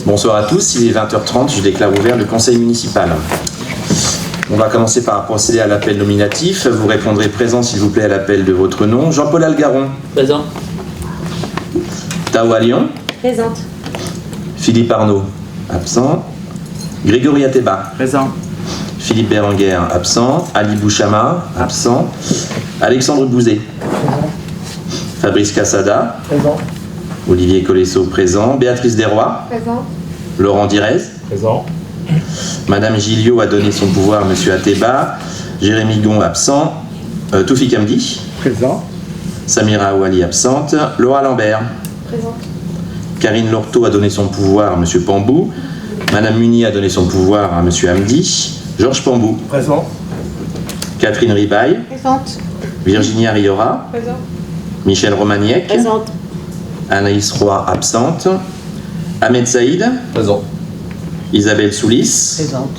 Bonsoir à tous, il est 20h30, je déclare ouvert le conseil municipal. On va commencer par procéder à l'appel nominatif. Vous répondrez présent, s'il vous plaît, à l'appel de votre nom. Jean-Paul Algaron. Présent. Tawa Lyon. Présente. Philippe Arnaud. Absent. Grégory Ateba. Présent. Philippe Berenguer. Absent. Ali Bouchama. Absent. Alexandre Bouzet. Présent. Fabrice Cassada. Présent. Olivier Colesso. Présent. Béatrice Desrois. Présent. Laurent Direz. Présent. Madame Gilliot a donné son pouvoir à Monsieur Ateba. Jérémy Gon absent. Toufik Amdi. Présent. Samira Ouali absente. Laura Lambert. Présente. Karine Lorteau a donné son pouvoir à Monsieur Pambou. Madame Munier a donné son pouvoir à Monsieur Amdi. Georges Pambou. Présent. Catherine Ribaille. Présente. Virginia Riora. Présente. Michel Romaniec. Présente. Anaïs Roy absente. Ahmed Saïd. Présent. Isabelle Soulis. Présente.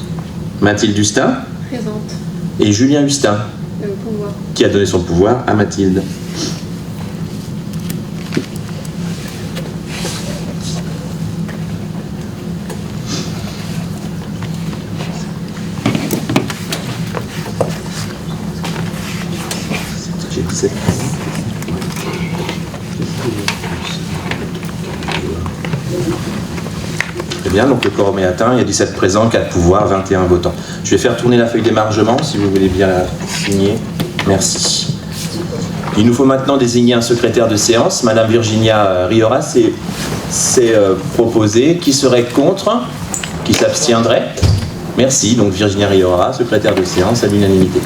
Mathilde Hustin. Présente. Et Julien Hustin, Pouvoir. qui a donné son pouvoir à Mathilde. J'ai 17. Très bien, donc le quorum est atteint, il y a 17 présents, 4 pouvoirs, 21 votants. Je vais faire tourner la feuille d'émargement, si vous voulez bien la signer. Merci. Il nous faut maintenant désigner un secrétaire de séance. Madame Virginia Riora s'est proposée. Qui serait contre? Qui s'abstiendrait? Merci. Donc Virginia Riora, secrétaire de séance à l'unanimité.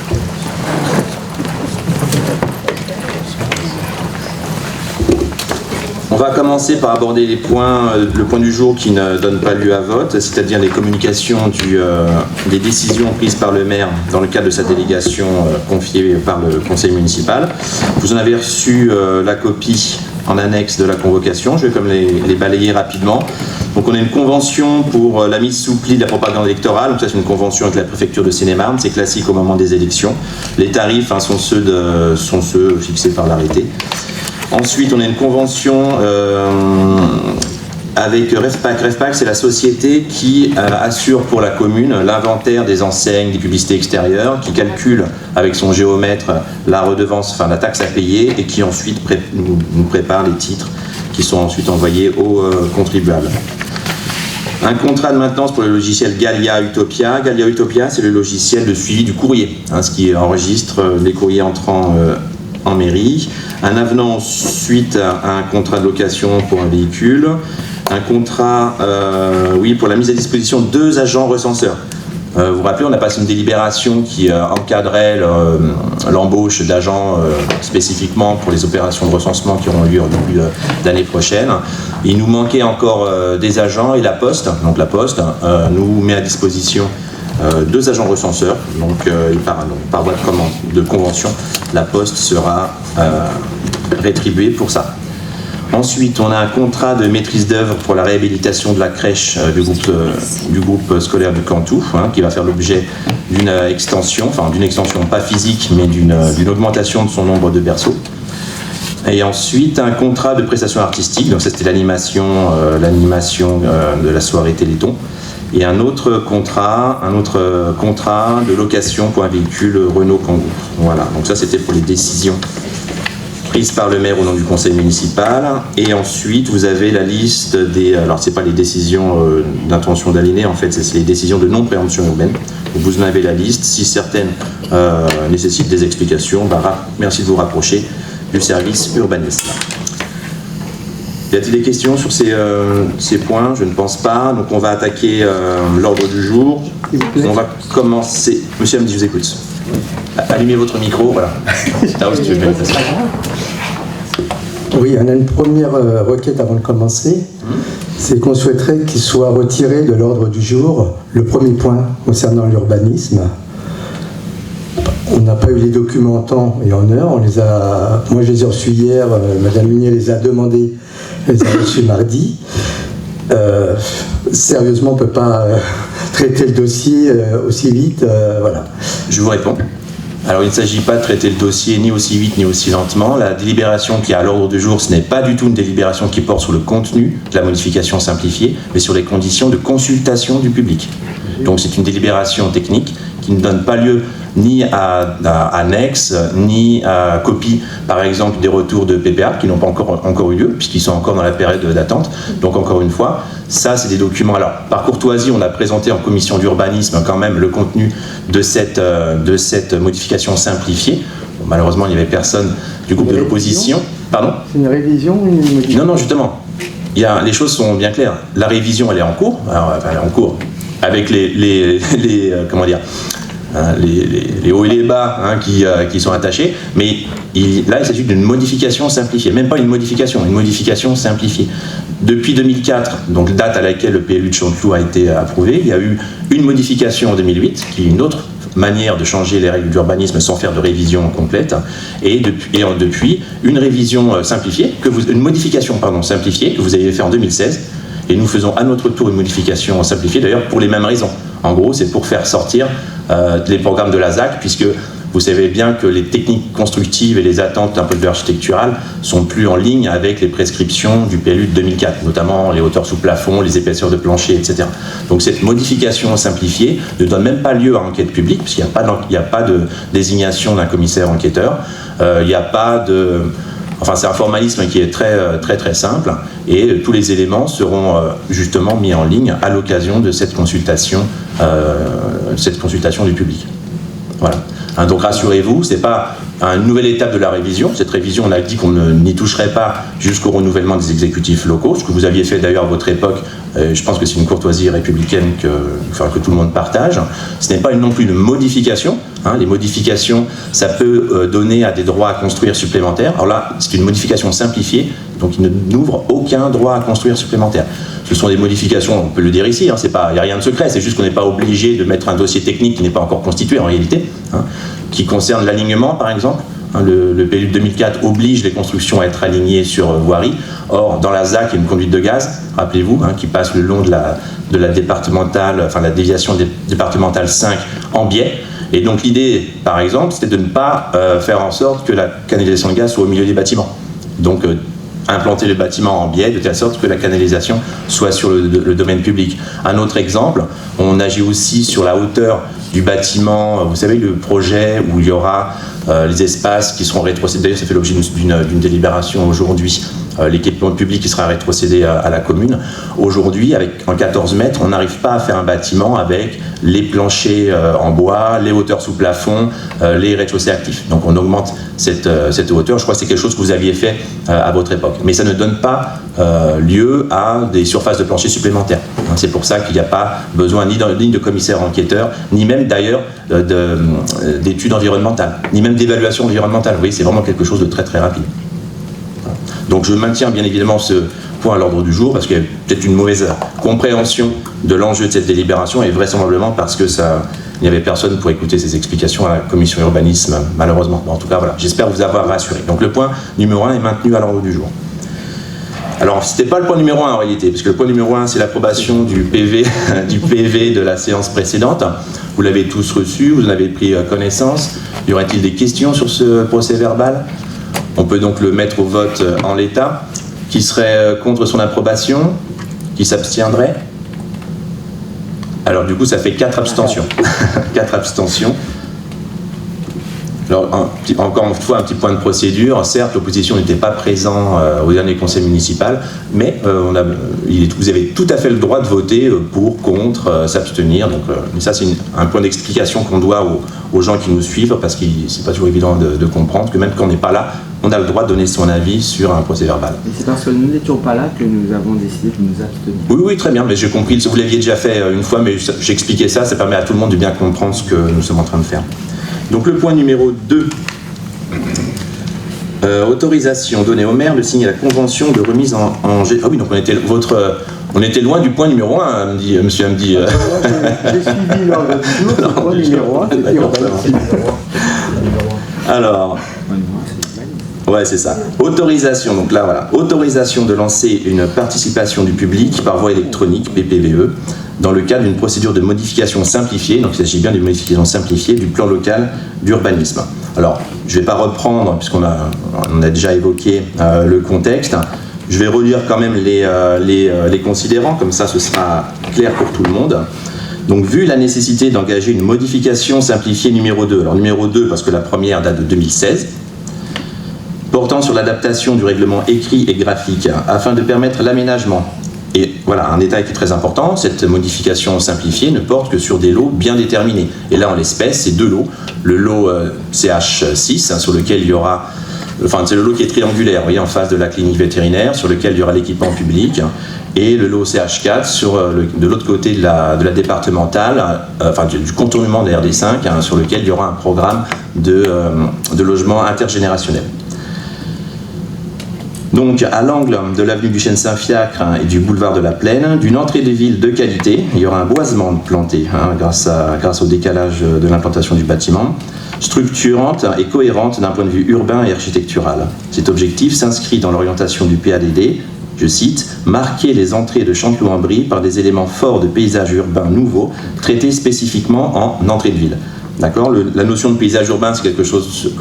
On va commencer par aborder le point du jour qui ne donne pas lieu à vote, c'est-à-dire les communications des décisions prises par le maire dans le cadre de sa délégation confiée par le conseil municipal. Vous en avez reçu la copie en annexe de la convocation, je vais comme les balayer rapidement. Donc on a une convention pour la mise sous pli de la propagande électorale, donc ça c'est une convention avec la préfecture de Seine-et-Marne, c'est classique au moment des élections. Les tarifs sont ceux fixés par l'arrêté. Ensuite, on a une convention avec REFPAC. REFPAC, c'est la société qui assure pour la commune l'inventaire des enseignes, des publicités extérieures, qui calcule avec son géomètre la redevance, enfin la taxe à payer, et qui ensuite nous prépare les titres qui sont ensuite envoyés aux contribuables. Un contrat de maintenance pour le logiciel Gallia Utopia. Gallia Utopia, c'est le logiciel de suivi du courrier, ce qui enregistre les courriers entrants en mairie. Un avenant ensuite à un contrat de location pour un véhicule. Un contrat pour la mise à disposition de 2 agents recenseurs. Vous vous rappelez, on a passé une délibération qui encadrait l'embauche d'agents spécifiquement pour les opérations de recensement qui auront lieu en début d'année prochaine. Il nous manquait encore des agents et la Poste, nous met à disposition 2 agents recenseurs, donc par voie de convention, la Poste sera rétribuée pour ça. Ensuite, on a un contrat de maîtrise d'œuvre pour la réhabilitation de la crèche du groupe scolaire du Cantou, qui va faire l'objet d'une extension pas physique, mais d'une augmentation de son nombre de berceaux. Et ensuite, un contrat de prestation artistique, donc ça c'était l'animation de la soirée Téléthon. Et un autre contrat de location pour un véhicule Renault Kangoo. Voilà, donc ça c'était pour les décisions prises par le maire au nom du conseil municipal. Et ensuite, vous avez la liste alors c'est pas les décisions d'intention d'aliéner, en fait, c'est les décisions de non-préemption urbaine. Donc vous en avez la liste. Si certaines nécessitent des explications, merci de vous rapprocher du service urbanisme. Y a-t-il des questions sur ces points? Je ne pense pas. Donc on va attaquer l'ordre du jour. On va commencer. Monsieur Amdi, je vous écoute. Allumez votre micro, voilà. Oui, on a une première requête avant de commencer. C'est qu'on souhaiterait qu'il soit retiré de l'ordre du jour le premier point concernant l'urbanisme. On n'a pas eu les documents en temps et en heure. Moi, je les ai reçus hier. Madame Munier les a demandés. Elle les a reçus mardi. Sérieusement, on ne peut pas traiter le dossier aussi vite. Voilà. Je vous réponds. Alors il ne s'agit pas de traiter le dossier ni aussi vite ni aussi lentement. La délibération qui est à l'ordre du jour, ce n'est pas du tout une délibération qui porte sur le contenu de la modification simplifiée, mais sur les conditions de consultation du public. Donc c'est une délibération technique qui ne donne pas lieu ni à annexe, ni à copie, par exemple, des retours de PPA qui n'ont pas encore eu lieu, puisqu'ils sont encore dans la période d'attente. Donc encore une fois, ça c'est des documents. Alors par courtoisie, on a présenté en commission d'urbanisme quand même le contenu de cette modification simplifiée. Bon, malheureusement, il n'y avait personne du groupe de l'opposition. Pardon ? C'est une révision ou une modification ? Non, justement. Les choses sont bien claires. La révision, elle est en cours. Alors, elle est en cours avec les hauts et les bas qui sont attachés, mais là il s'agit d'une modification simplifiée, même pas une modification simplifiée. Depuis 2004, donc date à laquelle le PLU de Chanteloup a été approuvé, il y a eu une modification en 2008, qui est une autre manière de changer les règles d'urbanisme sans faire de révision complète, et depuis une révision simplifiée, une modification simplifiée que vous avez fait en 2016, et nous faisons à notre tour une modification simplifiée, d'ailleurs pour les mêmes raisons. En gros, c'est pour faire sortir les programmes de la ZAC, puisque vous savez bien que les techniques constructives et les attentes d'un point de vue architectural sont plus en ligne avec les prescriptions du PLU de 2004, notamment les hauteurs sous plafond, les épaisseurs de plancher, etc. Donc cette modification simplifiée ne donne même pas lieu à enquête publique, puisqu'il n'y a pas de désignation d'un commissaire enquêteur, il n'y a pas de... Enfin, c'est un formalisme qui est très simple, et tous les éléments seront justement mis en ligne à l'occasion de cette consultation du public. Voilà. Donc rassurez-vous, c'est pas une nouvelle étape de la révision. Cette révision, on a dit qu'on n'y toucherait pas jusqu'au renouvellement des exécutifs locaux, ce que vous aviez fait d'ailleurs à votre époque. Je pense que c'est une courtoisie républicaine que tout le monde partage. Ce n'est pas non plus une modification. Les modifications, ça peut donner à des droits à construire supplémentaires. Alors là, c'est une modification simplifiée, donc il n'ouvre aucun droit à construire supplémentaire. Ce sont des modifications, on peut le dire ici, il n'y a rien de secret, c'est juste qu'on n'est pas obligé de mettre un dossier technique qui n'est pas encore constitué en réalité, qui concerne l'alignement par exemple. Le PLU de 2004 oblige les constructions à être alignées sur voirie. Or, dans la ZAC, il y a une conduite de gaz, rappelez-vous, qui passe le long de la départementale, la déviation départementale 5 en biais. Et donc l'idée, par exemple, c'était de ne pas faire en sorte que la canalisation de gaz soit au milieu des bâtiments. Donc implanter le bâtiment en biais de telle sorte que la canalisation soit sur le domaine public. Un autre exemple, on agit aussi sur la hauteur du bâtiment. Vous savez, le projet où il y aura les espaces qui seront rétrocédés, d'ailleurs ça fait l'objet d'une délibération aujourd'hui, l'équipement public qui sera rétrocédé à la commune. Aujourd'hui, en 14 mètres, on n'arrive pas à faire un bâtiment avec les planchers en bois, les hauteurs sous plafond, les rez-de-chaussée actifs. Donc on augmente cette hauteur. Je crois que c'est quelque chose que vous aviez fait à votre époque. Mais ça ne donne pas lieu à des surfaces de plancher supplémentaires. C'est pour ça qu'il n'y a pas besoin ni de commissaire enquêteur, ni même d'ailleurs d'études environnementales, ni même d'évaluation environnementale. Vous voyez, c'est vraiment quelque chose de très rapide. Donc je maintiens bien évidemment ce point à l'ordre du jour parce qu'il y a peut-être une mauvaise compréhension de l'enjeu de cette délibération et vraisemblablement parce que il n'y avait personne pour écouter ces explications à la commission urbanisme, malheureusement. Bon, en tout cas, voilà, j'espère vous avoir rassuré. Donc le point numéro 1 est maintenu à l'ordre du jour. Alors, ce n'était pas le point numéro 1 en réalité, parce que le point numéro 1, c'est l'approbation du PV de la séance précédente. Vous l'avez tous reçu, vous en avez pris connaissance. Y aurait-il des questions sur ce procès verbal ? On peut donc le mettre au vote en l'état. Qui serait contre son approbation ? Qui s'abstiendrait ? Alors du coup, ça fait 4 abstentions. 4 abstentions. Alors, encore une fois, un petit point de procédure. Certes, l'opposition n'était pas présent au dernier conseil municipal, mais vous avez tout à fait le droit de voter pour, contre, s'abstenir. Donc, ça, c'est un point d'explication qu'on doit aux gens qui nous suivent, parce que c'est pas toujours évident de comprendre que même quand on n'est pas là, on a le droit de donner son avis sur un procès verbal. Et c'est parce que nous n'étions pas là que nous avons décidé de nous abstenir. Oui, très bien, mais j'ai compris. Vous l'aviez déjà fait une fois, mais j'expliquais ça permet à tout le monde de bien comprendre ce que nous sommes en train de faire. Donc le point numéro 2, autorisation donnée au maire de signer la convention de remise en Ah oui, donc on était loin du point numéro 1, monsieur Hamdi. J'ai suivi l'ordre du jour, le point numéro 1, c'était urbanisme. Alors, ouais, c'est ça. Autorisation, donc là, voilà. Autorisation de lancer une participation du public par voie électronique, PPVE, dans le cadre d'une procédure de modification simplifiée, donc il s'agit bien d'une modification simplifiée du plan local d'urbanisme. Alors, je ne vais pas reprendre, puisqu'on a déjà évoqué le contexte, je vais relire quand même les considérants, comme ça ce sera clair pour tout le monde. Donc, vu la nécessité d'engager une modification simplifiée numéro 2, alors numéro 2 parce que la première date de 2016, portant sur l'adaptation du règlement écrit et graphique afin de permettre l'aménagement. Et voilà, un détail qui est très important, cette modification simplifiée ne porte que sur des lots bien déterminés. Et là, en l'espèce, c'est deux lots. Le lot CH6, sur lequel il y aura... Enfin, c'est le lot qui est triangulaire, vous voyez, en face de la clinique vétérinaire, sur lequel il y aura l'équipement public, et le lot CH4 de l'autre côté de la départementale, enfin du contournement de la RD5, sur lequel il y aura un programme de logement intergénérationnel. Donc, à l'angle de l'avenue du Chêne-Saint-Fiacre et du boulevard de la Plaine, d'une entrée de ville de qualité, il y aura un boisement planté, grâce au décalage de l'implantation du bâtiment, structurante et cohérente d'un point de vue urbain et architectural. Cet objectif s'inscrit dans l'orientation du PADD, je cite, « marquer les entrées de Chanteloup-en-Brie par des éléments forts de paysage urbain nouveau, traités spécifiquement en entrée de ville ». D'accord ? La notion de paysage urbain, c'est quelque chose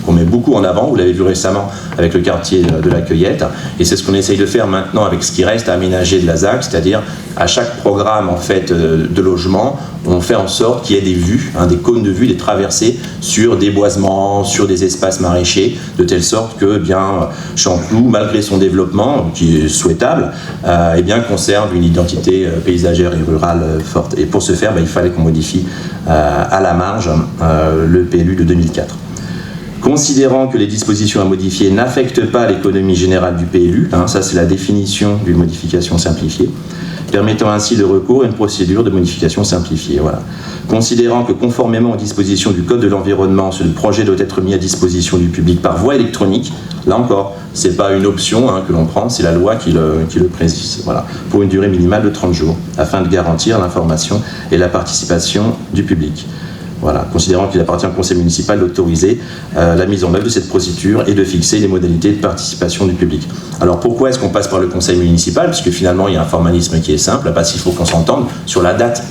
qu'on met beaucoup en avant. Vous l'avez vu récemment avec le quartier de la Cueillette. Et c'est ce qu'on essaye de faire maintenant avec ce qui reste à aménager de la ZAC, c'est-à-dire à chaque programme en fait, de logement, on fait en sorte qu'il y ait des vues, des cônes de vue, des traversées sur des boisements, sur des espaces maraîchers, de telle sorte que bien, Chanteloup, malgré son développement, qui est souhaitable, eh bien, conserve une identité paysagère et rurale forte. Et pour ce faire, il fallait qu'on modifie à la marge le PLU de 2004. Considérant que les dispositions à modifier n'affectent pas l'économie générale du PLU, ça c'est la définition d'une modification simplifiée, permettant ainsi le recours à une procédure de modification simplifiée. Voilà. Considérant que conformément aux dispositions du Code de l'environnement, ce projet doit être mis à disposition du public par voie électronique, là encore, ce n'est pas une option que l'on prend, c'est la loi qui le précise, voilà, pour une durée minimale de 30 jours, afin de garantir l'information et la participation du public. Voilà, considérant qu'il appartient au conseil municipal d'autoriser la mise en œuvre de cette procédure et de fixer les modalités de participation du public. Alors pourquoi est-ce qu'on passe par le conseil municipal ? Puisque finalement il y a un formalisme qui est simple, parce qu'il faut qu'on s'entende sur la date.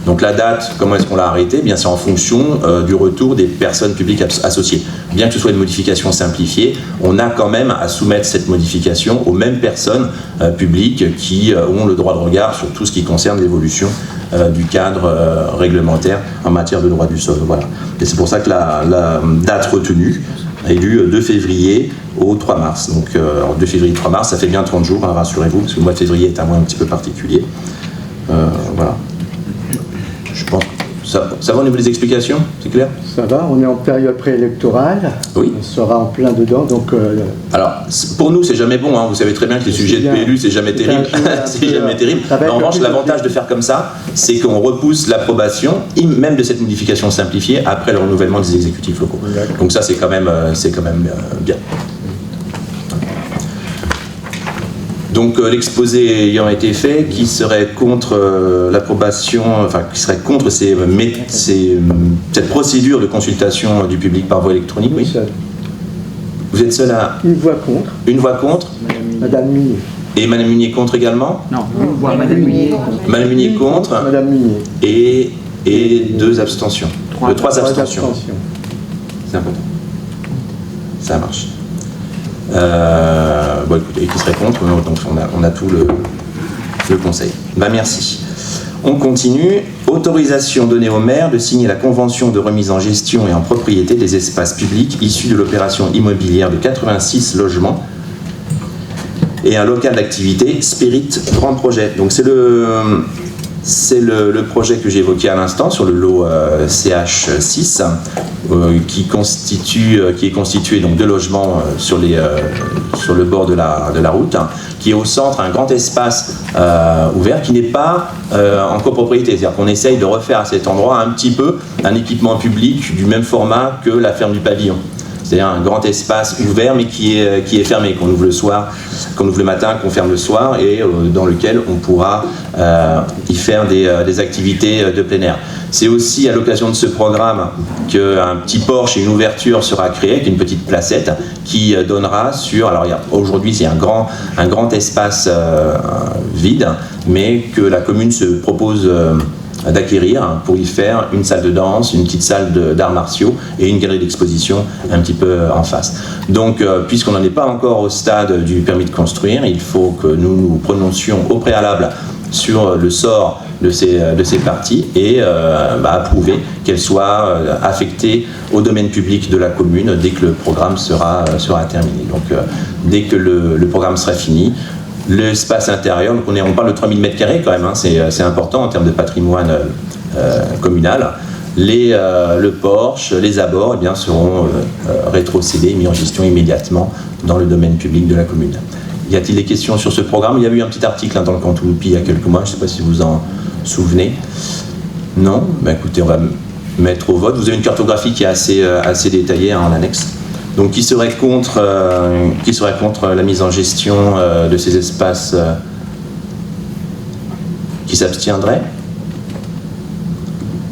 Donc la date, comment est-ce qu'on l'a arrêtée ? Bien, c'est en fonction du retour des personnes publiques associées. Bien que ce soit une modification simplifiée, on a quand même à soumettre cette modification aux mêmes personnes publiques qui ont le droit de regard sur tout ce qui concerne l'évolution du cadre réglementaire en matière de droit du sol. Voilà. Et c'est pour ça que la date retenue est du 2 février au 3 mars. Donc 2 février 3 mars, ça fait bien 30 jours, rassurez-vous, parce que le mois de février est un mois un petit peu particulier. Voilà. Je pense que ça va au niveau des explications, c'est clair ? Ça va, on est en période préélectorale, oui. On sera en plein dedans, donc... Alors, pour nous, c'est jamais bon, vous savez très bien que les sujets de PLU, c'est jamais terrible. C'est jamais terrible. En revanche, l'avantage de faire comme ça, c'est qu'on repousse l'approbation, même de cette modification simplifiée, après le renouvellement des exécutifs locaux. Donc ça, c'est quand même bien. Donc l'exposé ayant été fait, qui serait contre l'approbation, enfin qui serait contre cette procédure de consultation du public par voie électronique, oui. Seul. Vous êtes seul à... Une voix contre. Une voix contre. Madame Munier. Et Madame Munier contre également ? Non, une voix Madame Munier contre. Madame Munier contre. Madame Munier. Et 2 abstentions. Trois abstentions. C'est important. Ça marche. Bon, écoutez, qui serait contre, donc on a tout le conseil. Merci. On continue. Autorisation donnée au maire de signer la convention de remise en gestion et en propriété des espaces publics issus de l'opération immobilière de 86 logements et un local d'activité Spirit Grand Projet. Donc c'est le projet que j'ai évoqué à l'instant sur le lot CH6 qui est constitué donc de logements sur le bord de la route, qui est au centre un grand espace ouvert qui n'est pas en copropriété. C'est-à-dire qu'on essaye de refaire à cet endroit un petit peu un équipement public du même format que la ferme du Pavillon. C'est-à-dire un grand espace ouvert mais qui est fermé, qu'on ouvre le soir, qu'on ouvre le matin, qu'on ferme le soir et dans lequel on pourra y faire des activités de plein air. C'est aussi à l'occasion de ce programme qu'un petit porche et une ouverture sera créé avec une petite placette qui donnera sur... Alors aujourd'hui c'est un grand espace vide, mais que la commune se propose d'acquérir pour y faire une salle de danse, une petite salle d'arts martiaux et une galerie d'exposition un petit peu en face. Donc puisqu'on n'en est pas encore au stade du permis de construire, il faut que nous nous prononcions au préalable sur le sort de ces parties et approuver qu'elles soient affectées au domaine public de la commune dès que le programme sera terminé. Donc dès que le programme sera fini, l'espace intérieur, donc on parle de 3000 m² quand même, hein, c'est important en termes de patrimoine communal. Le porche, les abords eh bien, seront rétrocédés, mis en gestion immédiatement dans le domaine public de la commune. Y a-t-il des questions sur ce programme? Il y a eu un petit article dans le Cantou-Loupi il y a quelques mois, je ne sais pas si vous en souvenez. Non? Ben écoutez, on va mettre au vote. Vous avez une cartographie qui est assez détaillée en annexe. Donc qui serait contre la mise en gestion de ces espaces qui s'abstiendrait?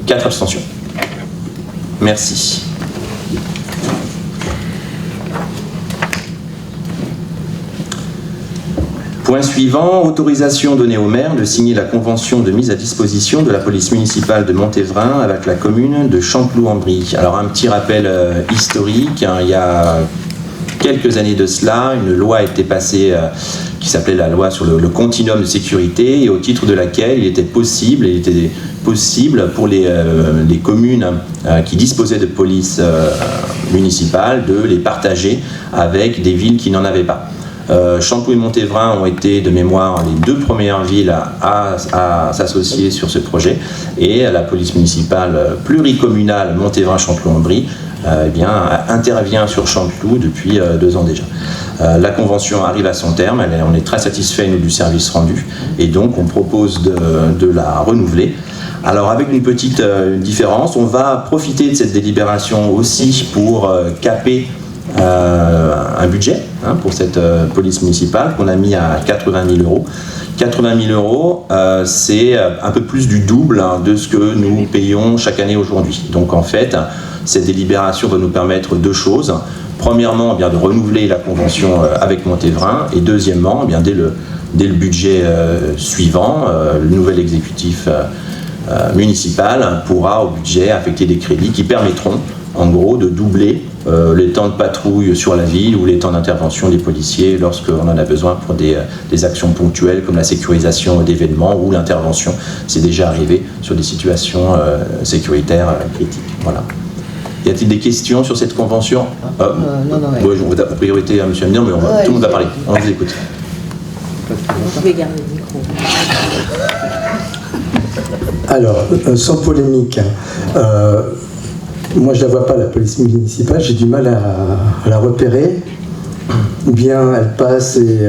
4 abstentions. Merci. Point suivant, autorisation donnée au maire de signer la convention de mise à disposition de la police municipale de Montévrain avec la commune de Chanteloup-en-Brie. Alors un petit rappel historique, hein, il y a quelques années de cela, une loi a été passée qui s'appelait la loi sur le continuum de sécurité et au titre de laquelle il était possible pour les communes qui disposaient de police municipale de les partager avec des villes qui n'en avaient pas. Chanteloup et Montévrain ont été de mémoire les 2 premières villes à s'associer sur ce projet et la police municipale pluricommunale Montévrain-Chanteloup-en-Brie intervient sur Chanteloup depuis 2 ans déjà. La convention arrive à son terme, on est très satisfait nous du service rendu et donc on propose de la renouveler. Alors avec une petite différence, on va profiter de cette délibération aussi pour caper un budget pour cette police municipale qu'on a mis à 80 000 €. 80 000 €, c'est un peu plus du double de ce que nous payons chaque année aujourd'hui. Donc en fait, cette délibération va nous permettre 2 choses. Premièrement, de renouveler la convention avec Montévrain et deuxièmement, dès le budget suivant, le nouvel exécutif municipal pourra au budget affecter des crédits qui permettront en gros de doubler les temps de patrouille sur la ville ou les temps d'intervention des policiers lorsqu'on en a besoin pour des actions ponctuelles comme la sécurisation d'événements ou l'intervention. C'est déjà arrivé sur des situations sécuritaires critiques. Voilà. Y a-t-il des questions sur cette convention? Non. On va priorité à M. Amir, mais tout le monde va parler. On vous écoute. Je vais garder le micro. Alors, sans polémique, moi je ne la vois pas, la police municipale, j'ai du mal à la repérer. Ou bien elle passe et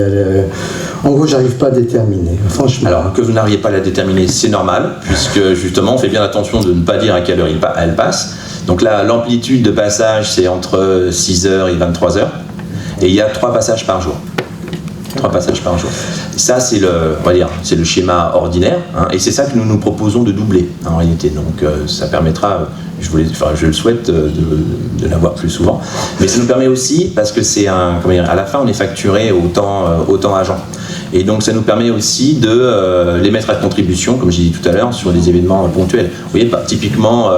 en gros j'arrive pas à déterminer, franchement. Alors que vous n'arriviez pas à la déterminer, c'est normal, puisque justement on fait bien attention de ne pas dire à quelle heure elle passe. Donc là, l'amplitude de passage c'est entre 6h et 23h, et il y a 3 passages par jour. 3 passages par jour. Ça, c'est le schéma ordinaire, et c'est ça que nous nous proposons de doubler, en réalité. Donc, ça permettra, je le souhaite, de l'avoir plus souvent. Mais ça nous permet aussi, parce que à la fin, on est facturé autant agents. Et donc, ça nous permet aussi de les mettre à contribution, comme j'ai dit tout à l'heure, sur des événements ponctuels. Vous voyez, typiquement,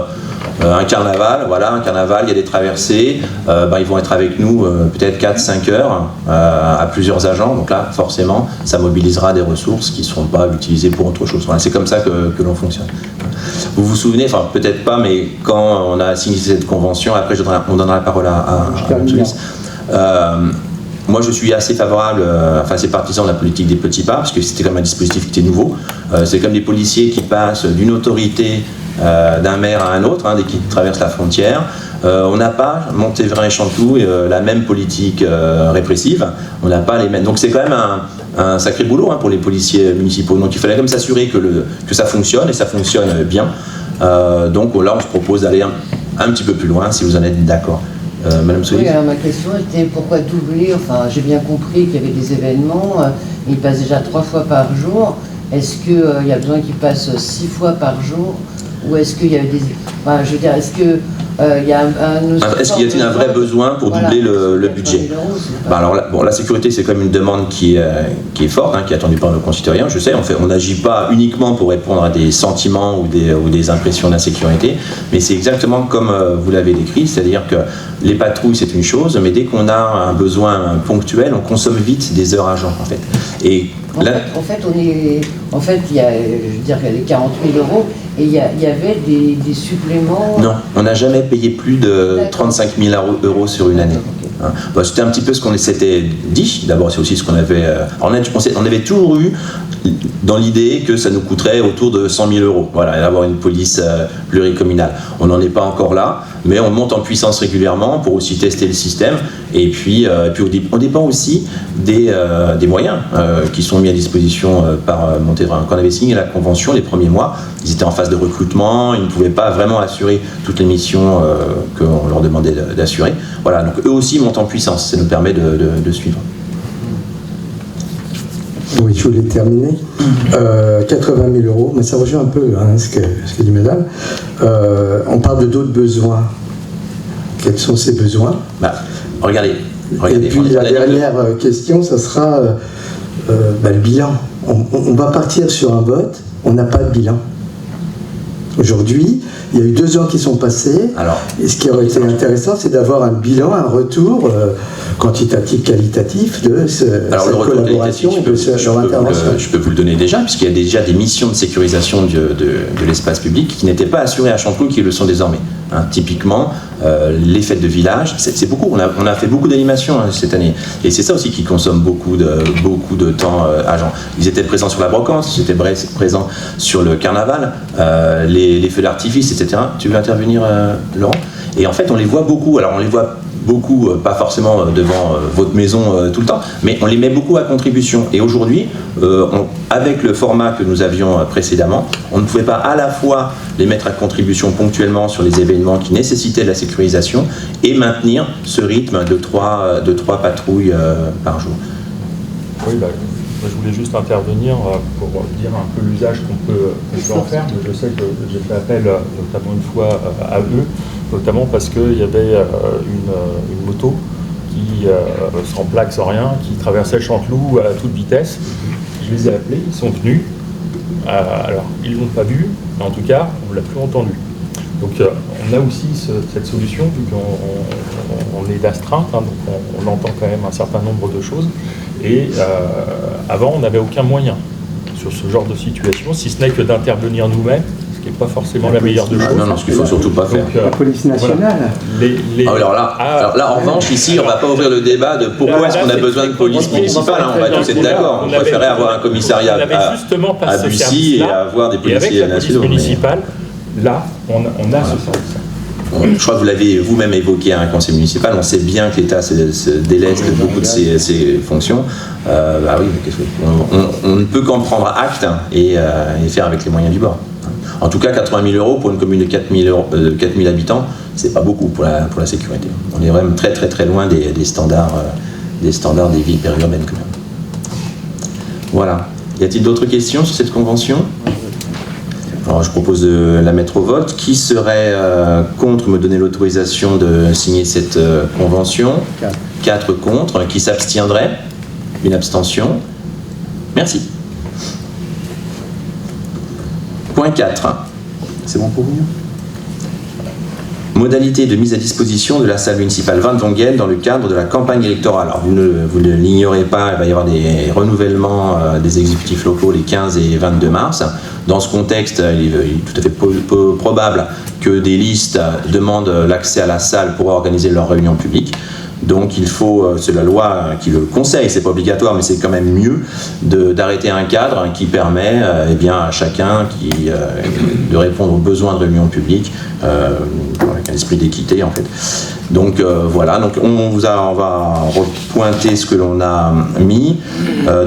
un carnaval, il y a des traversées, ils vont être avec nous peut-être 4-5 heures à plusieurs agents, donc là forcément ça mobilisera des ressources qui ne seront pas utilisées pour autre chose. Voilà, c'est comme ça que l'on fonctionne. Vous vous souvenez, enfin peut-être pas, mais quand on a signé cette convention, après on donnera la parole à Louis. Moi, je suis assez favorable, assez partisan de la politique des petits pas, parce que c'était comme un dispositif qui était nouveau. C'est comme des policiers qui passent d'une autorité d'un maire à un autre, dès qu'ils traversent la frontière. On n'a pas, Montévrain et Chanteloup, la même politique répressive. On n'a pas les mêmes. Donc c'est quand même un sacré boulot pour les policiers municipaux. Donc il fallait quand même s'assurer que ça fonctionne, et ça fonctionne bien. Donc là, on se propose d'aller un petit peu plus loin, si vous en êtes d'accord. Madame Solis. Oui, alors ma question était pourquoi doubler? Enfin, j'ai bien compris qu'il y avait des événements, ils passent déjà 3 fois par jour. Est-ce qu'il y a besoin qu'ils passent 6 fois par jour? Ou est-ce qu'il y a des... Enfin, je veux dire, est-ce que il y a est-ce qu'il y a un vrai besoin pour doubler le budget? Alors la sécurité, c'est quand même une demande qui est forte, qui est attendue par nos concitoyens. Je sais, on n'agit pas uniquement pour répondre à des sentiments ou des impressions d'insécurité, mais c'est exactement comme vous l'avez décrit, c'est-à-dire que les patrouilles, c'est une chose, mais dès qu'on a un besoin ponctuel, on consomme vite des heures agents, en fait. Et là, en fait, il y a, je veux dire, il y a les 40 000 euros et il y avait des suppléments. Non, on n'a jamais payé plus de 35 000 euros sur une année. Okay. C'était un petit peu ce qu'on s'était dit. D'abord, c'est aussi ce qu'on avait. On avait toujours eu dans l'idée que ça nous coûterait autour de 100 000 euros. Voilà, d'avoir une police pluricommunale. On n'en est pas encore là, mais on monte en puissance régulièrement pour aussi tester le système. Et puis on dépend aussi des moyens qui sont mis à disposition par Montérégie. Quand on avait signé la convention les premiers mois, ils étaient en phase de recrutement, ils ne pouvaient pas vraiment assurer toutes les missions qu'on leur demandait d'assurer. Voilà, donc eux aussi montent en puissance, ça nous permet de suivre. Oui, je voulais terminer. 80 000 euros, mais ça rejoint un peu ce que dit madame. On parle de d'autres besoins. Quels sont ces besoins? Regardez. Et puis la dernière question, ça sera le bilan. On va partir sur un vote, on n'a pas de bilan. Aujourd'hui, il y a eu 2 ans qui sont passés. Et ce qui aurait été intéressant, c'est d'avoir un bilan, un retour quantitatif, qualitatif de cette collaboration et de leur intervention. Je peux vous le donner déjà, puisqu'il y a déjà des missions de sécurisation de l'espace public qui n'étaient pas assurées à Chanteloup, qui le sont désormais. Typiquement, les fêtes de village, c'est beaucoup. On a fait beaucoup d'animations cette année. Et c'est ça aussi qui consomme beaucoup de temps agents. Ils étaient présents sur la brocante, ils étaient présents sur le carnaval, les feux d'artifice, etc. Tu veux intervenir, Laurent? Et en fait, on les voit beaucoup. Alors, on les voit beaucoup, pas forcément devant votre maison tout le temps, mais on les met beaucoup à contribution. Et aujourd'hui, avec le format que nous avions précédemment, on ne pouvait pas à la fois les mettre à contribution ponctuellement sur les événements qui nécessitaient de la sécurisation et maintenir ce rythme de 3 patrouilles par jour. Oui, je voulais juste intervenir pour dire un peu l'usage qu'on peut en faire. Je sais que j'ai fait appel notamment une fois à eux, notamment parce qu'il y avait une moto qui, sans plaque, sans rien, qui traversait Chanteloup à toute vitesse. Je les ai appelés, ils sont venus. Alors, ils ne l'ont pas vu, mais en tout cas, on ne l'a plus entendu. Donc, on a aussi cette solution, vu qu'on est d'astreinte, donc on entend quand même un certain nombre de choses. Et avant, on n'avait aucun moyen sur ce genre de situation, si ce n'est que d'intervenir nous-mêmes, ce qui n'est pas forcément la meilleure de choses. Non, ce qu'il ne faut surtout pas faire. La police nationale. Voilà. Alors là, en revanche, ici, on ne va pas ouvrir le débat de pourquoi est-ce qu'on a besoin de police municipale. On va tous être d'accord. On préférait avoir un commissariat à Bussy et avoir des policiers nationaux. Là, on a ce service. Je crois que vous l'avez vous-même évoqué à un conseil municipal, on sait bien que l'État se déleste de beaucoup de ses fonctions. On ne peut qu'en prendre acte et faire avec les moyens du bord. En tout cas, 80 000 euros pour une commune de 4 000 habitants, c'est pas beaucoup pour la sécurité. On est vraiment très très très loin des standards des villes périurbaines quand même. Voilà. Y a-t-il d'autres questions sur cette convention ? Alors, je propose de la mettre au vote. Qui serait contre me donner l'autorisation de signer cette convention ? 4 contre. Qui s'abstiendrait ? Une abstention. Merci. Point 4. C'est bon pour vous ? Modalité de mise à disposition de la salle municipale Van Vongel dans le cadre de la campagne électorale. Alors, vous ne l'ignorez pas, il va y avoir des renouvellements des exécutifs locaux les 15 et 22 mars. Dans ce contexte, il est tout à fait probable que des listes demandent l'accès à la salle pour organiser leurs réunions publiques. Donc il faut, c'est la loi qui le conseille, c'est pas obligatoire, mais c'est quand même mieux d'arrêter un cadre qui permet à chacun de répondre aux besoins de réunion publique avec un esprit d'équité en fait. Donc voilà, donc on va repointer ce que l'on a mis.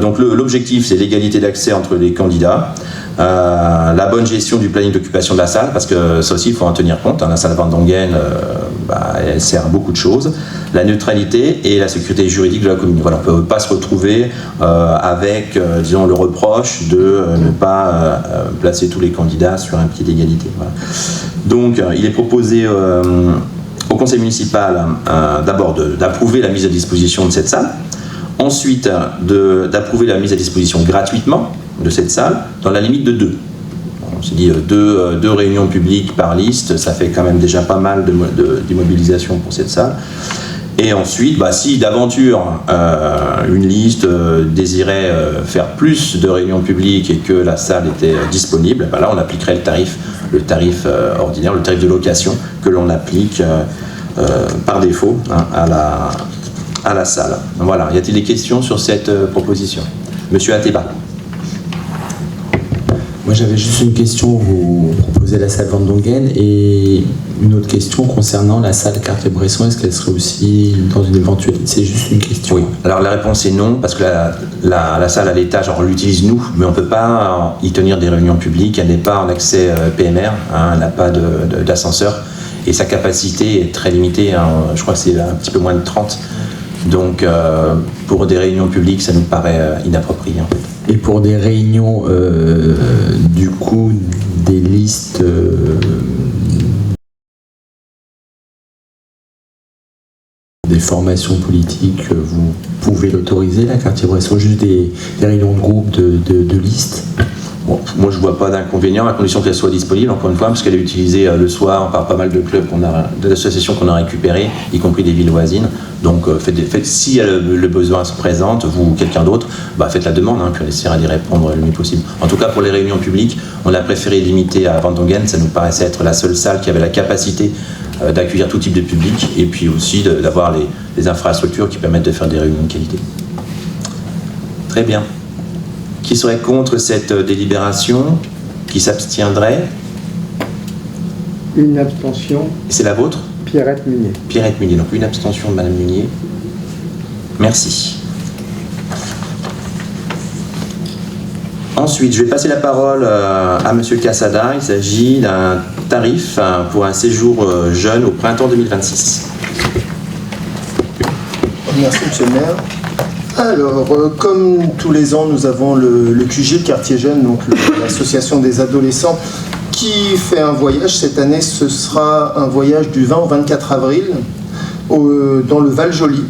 Donc l'objectif c'est l'égalité d'accès entre les candidats. La bonne gestion du planning d'occupation de la salle, parce que ça aussi il faut en tenir compte, la salle Van Dongen elle sert à beaucoup de choses. la neutralité et la sécurité juridique de la commune. Voilà, on ne peut pas se retrouver avec, disons, le reproche de ne pas placer tous les candidats sur un pied d'égalité. Voilà. Donc, il est proposé au conseil municipal d'abord d'approuver la mise à disposition de cette salle, ensuite d'approuver la mise à disposition gratuitement de cette salle dans la limite de 2. On s'est dit deux réunions publiques par liste, ça fait quand même déjà pas mal d'immobilisation pour cette salle. Et ensuite, si d'aventure une liste désirait faire plus de réunions publiques et que la salle était disponible, là on appliquerait le tarif ordinaire, le tarif de location que l'on applique par défaut à la salle. Voilà, y a-t-il des questions sur cette proposition? Monsieur Ateba. Moi j'avais juste une question, vous proposez la salle Van Dongen et une autre question concernant la salle Cartier-Bresson, est-ce qu'elle serait aussi dans une éventualité? C'est juste une question. Oui, alors la réponse est non, parce que la salle à l'étage, on l'utilise nous, mais on ne peut pas y tenir des réunions publiques, elle n'est pas en accès PMR, elle n'a pas d'ascenseur, et sa capacité est très limitée, je crois que c'est un petit peu moins de 30. Donc pour des réunions publiques, ça nous paraît inapproprié en fait. Et pour des réunions, du coup, des listes des formations politiques, vous pouvez l'autoriser, la Cartier-Bresson, juste des réunions de groupe de listes? Bon, moi je ne vois pas d'inconvénient à condition qu'elle soit disponible, encore une fois, parce qu'elle est utilisée le soir par pas mal de clubs, d'associations qu'on a récupérées, y compris des villes voisines. Donc si le besoin se présente, vous ou quelqu'un d'autre, faites la demande, puis on essaiera d'y répondre le mieux possible. En tout cas pour les réunions publiques, on a préféré limiter à Van Dongen, ça nous paraissait être la seule salle qui avait la capacité d'accueillir tout type de public, et puis aussi d'avoir les infrastructures qui permettent de faire des réunions de qualité. Très bien. Qui serait contre cette délibération? Qui s'abstiendrait? Une abstention. C'est la vôtre? Pierrette Munier. Pierrette Munier, donc une abstention de Madame Munier. Merci. Ensuite, je vais passer la parole à Monsieur Cassada. Il s'agit d'un tarif pour un séjour jeune au printemps 2026. Merci Monsieur le maire. Alors, comme tous les ans, nous avons le QG, le quartier jeune, donc l'association des adolescents, qui fait un voyage. Cette année, ce sera un voyage du 20 au 24 avril dans le Val-Joli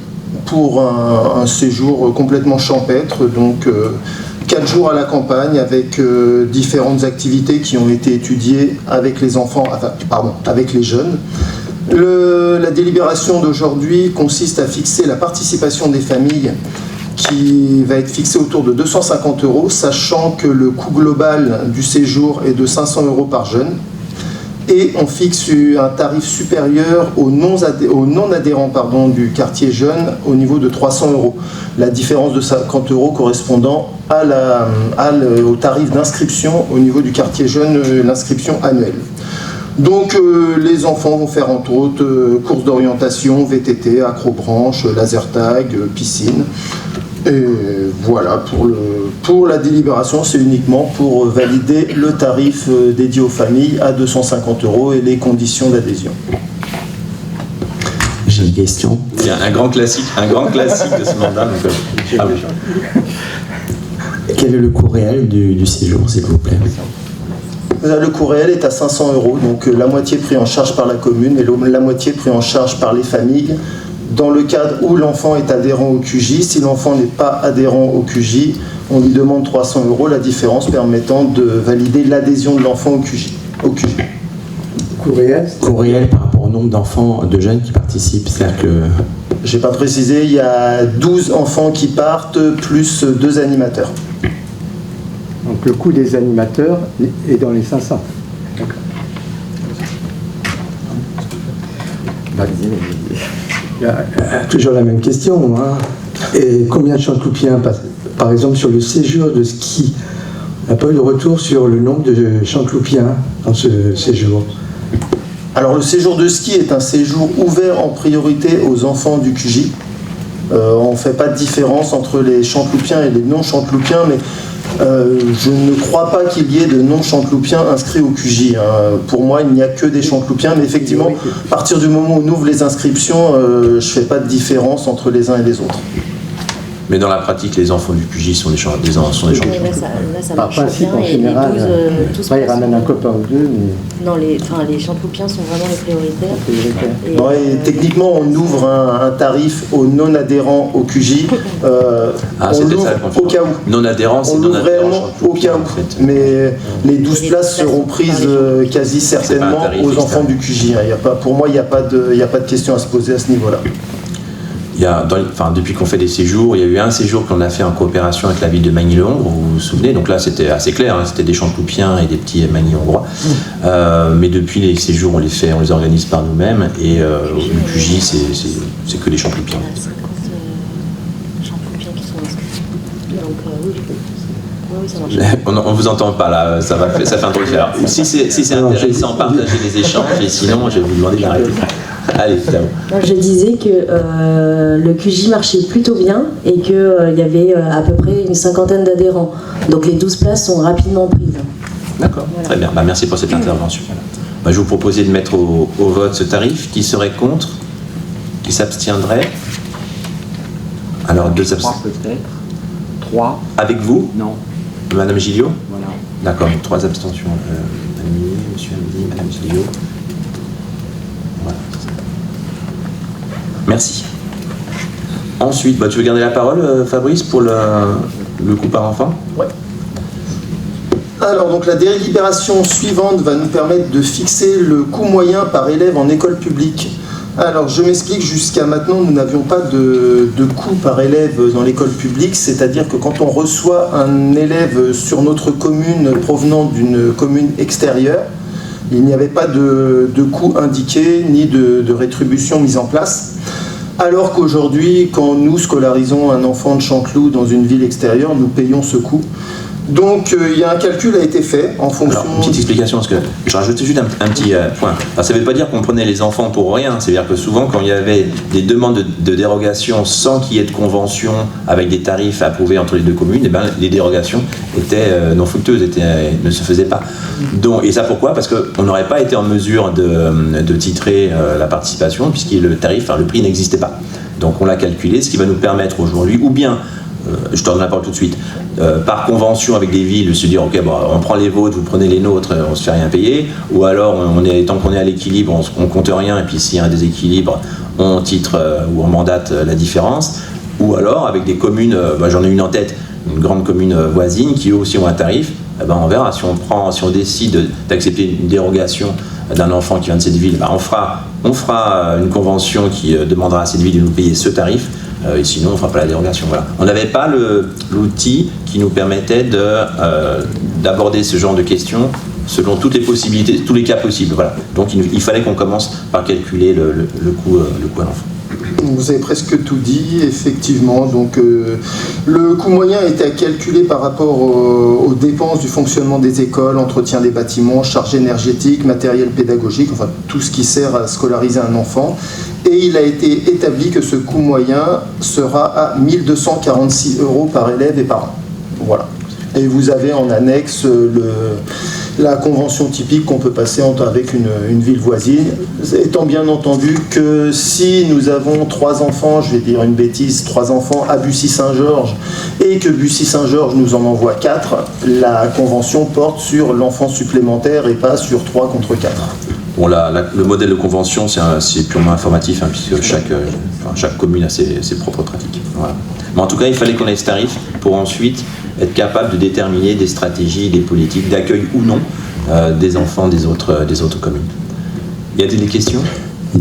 pour un séjour complètement champêtre, donc 4 jours à la campagne avec différentes activités qui ont été étudiées avec les enfants, avec les jeunes. La délibération d'aujourd'hui consiste à fixer la participation des familles qui va être fixée autour de 250 €, sachant que le coût global du séjour est de 500 € par jeune. Et on fixe un tarif supérieur aux non-adhérents du quartier jeune au niveau de 300 €. La différence de 50 € correspondant au tarif d'inscription au niveau du quartier jeune, l'inscription annuelle. Donc les enfants vont faire entre autres courses d'orientation, VTT, acrobranche, laser tag, piscine. Et voilà, pour la délibération, c'est uniquement pour valider le tarif dédié aux familles à 250 € et les conditions d'adhésion. J'ai une question. Il y a un grand classique de ce mandat. Quel est le coût réel du séjour, s'il vous plaît? Le coût réel est à 500 €, donc la moitié pris en charge par la commune et la moitié pris en charge par les familles, dans le cadre où l'enfant est adhérent au QJ. Si l'enfant n'est pas adhérent au QJ, on lui demande 300 €, la différence permettant de valider l'adhésion de l'enfant au QJ. Coût réel par rapport au nombre d'enfants, de jeunes qui participent, c'est-à-dire que... J'ai pas précisé, il y a 12 enfants qui partent, plus 2 animateurs. Donc le coût des animateurs est dans les 500. D'accord. Toujours la même question. Et combien de Chanteloupiens, par exemple, sur le séjour de ski? On n'a pas eu de retour sur le nombre de Chanteloupiens dans ce séjour. Alors le séjour de ski est un séjour ouvert en priorité aux enfants du QJ. On ne fait pas de différence entre les Chanteloupiens et les non-Chanteloupiens, mais Je ne crois pas qu'il y ait de non-chanteloupiens inscrits au QJ. Pour moi, il n'y a que des chanteloupiens, mais effectivement, à partir du moment où on ouvre les inscriptions, je ne fais pas de différence entre les uns et les autres. Mais dans la pratique, les enfants du QJ sont des chanteloupiens. Là, ça Par marche principe, bien en et général, les 12 ils ramènent un copain ou deux, mais Non, les chanteloupiens sont vraiment les prioritaires. prioritaire. Bon, et techniquement, on ouvre un tarif aux non-adhérents au QJ. On c'était l'ouvre ça la au confusion. cas où. Non-adhérent, c'est On l'ouvre non-adhérent réellement au chanteloupien, cas en où. fait. Mais les 12 places seront prises quasi certainement tarif aux externe. enfants du QJ. Pour moi, il n'y a pas de question à se poser à ce niveau-là. Depuis qu'on fait des séjours, il y a eu un séjour qu'on a fait en coopération avec la ville de Magny-le-Hongre, vous vous souvenez, donc là c'était assez clair, c'était des chanteloupiens et des petits Magny-hongrois. Mais depuis les séjours, on les organise par nous-mêmes, et le QJ, c'est que les chanteloupiens. Il y a 50 chanteloupiens qui sont inscrits. Donc oui, ça marche. On ne vous entend pas là, ça fait un truc. Alors, si c'est intéressant, partagez les échanges, et sinon je vais vous demander d'arrêter. Allez, Tao. Je disais que le QJ marchait plutôt bien et qu'il y avait à peu près une 50aine d'adhérents. Donc les 12 places sont rapidement prises. D'accord, très bien. Merci pour cette intervention. Je vous proposais de mettre au vote ce tarif. Qui serait contre? Qui s'abstiendrait? Alors, 2 abstentions. 3 peut-être. 3. Avec vous? Non. Madame Gilliot? Voilà. D'accord, donc 3 abstentions. Monsieur Hamdi, Madame Gilliot. Voilà. Merci. Ensuite, tu veux garder la parole, Fabrice, pour le coût par enfant? Ouais. Alors, donc la délibération suivante va nous permettre de fixer le coût moyen par élève en école publique. Alors, je m'explique, jusqu'à maintenant, nous n'avions pas de coût par élève dans l'école publique, c'est-à-dire que quand on reçoit un élève sur notre commune provenant d'une commune extérieure, il n'y avait pas de coût indiqué ni de rétribution mise en place. Alors qu'aujourd'hui, quand nous scolarisons un enfant de Chanteloup dans une ville extérieure, nous payons ce coût. Donc, il y a un calcul a été fait en fonction... Alors, une petite explication, parce que je rajoutais juste un petit point. Alors, ça ne veut pas dire qu'on prenait les enfants pour rien, c'est-à-dire que souvent, quand il y avait des demandes de dérogation sans qu'il y ait de convention avec des tarifs approuvés entre les deux communes, les dérogations étaient non fructueuses, ne se faisaient pas. Donc, et ça pourquoi? Parce qu'on n'aurait pas été en mesure de titrer la participation, puisque le prix n'existait pas. Donc, on l'a calculé, ce qui va nous permettre aujourd'hui, ou bien, je te donne la parole tout de suite, par convention avec des villes, de se dire ok, on prend les vôtres, vous prenez les nôtres, on se fait rien payer, ou alors tant qu'on est à l'équilibre, on compte rien, et puis s'il y a un déséquilibre, on titre ou on mandate la différence, ou alors avec des communes, j'en ai une en tête, une grande commune voisine qui eux aussi ont un tarif, on verra si on décide d'accepter une dérogation d'un enfant qui vient de cette ville, on fera une convention qui demandera à cette ville de nous payer ce tarif. Et sinon, on ne fera pas la dérogation. Voilà. On n'avait pas l'outil qui nous permettait d'aborder ce genre de questions selon toutes les possibilités, tous les cas possibles. Voilà. Donc, il fallait qu'on commence par calculer le coût à l'enfant. Vous avez presque tout dit, effectivement. Donc, le coût moyen était à calculer par rapport aux dépenses du fonctionnement des écoles, entretien des bâtiments, charges énergétiques, matériel pédagogique, enfin tout ce qui sert à scolariser un enfant. Et il a été établi que ce coût moyen sera à 1 246 € par élève et par an. Voilà. Et vous avez en annexe la convention typique qu'on peut passer avec une ville voisine, étant bien entendu que si nous avons 3 enfants, je vais dire une bêtise, 3 enfants à Bussy-Saint-Georges, et que Bussy-Saint-Georges nous en envoie 4, la convention porte sur l'enfant supplémentaire et pas sur 3 contre 4. Bon, le modèle de convention, c'est purement informatif, puisque chaque commune a ses propres pratiques. Voilà. Mais en tout cas, il fallait qu'on ait ce tarif pour ensuite être capable de déterminer des stratégies, des politiques d'accueil ou non des enfants des autres communes. Y a-t-il des questions?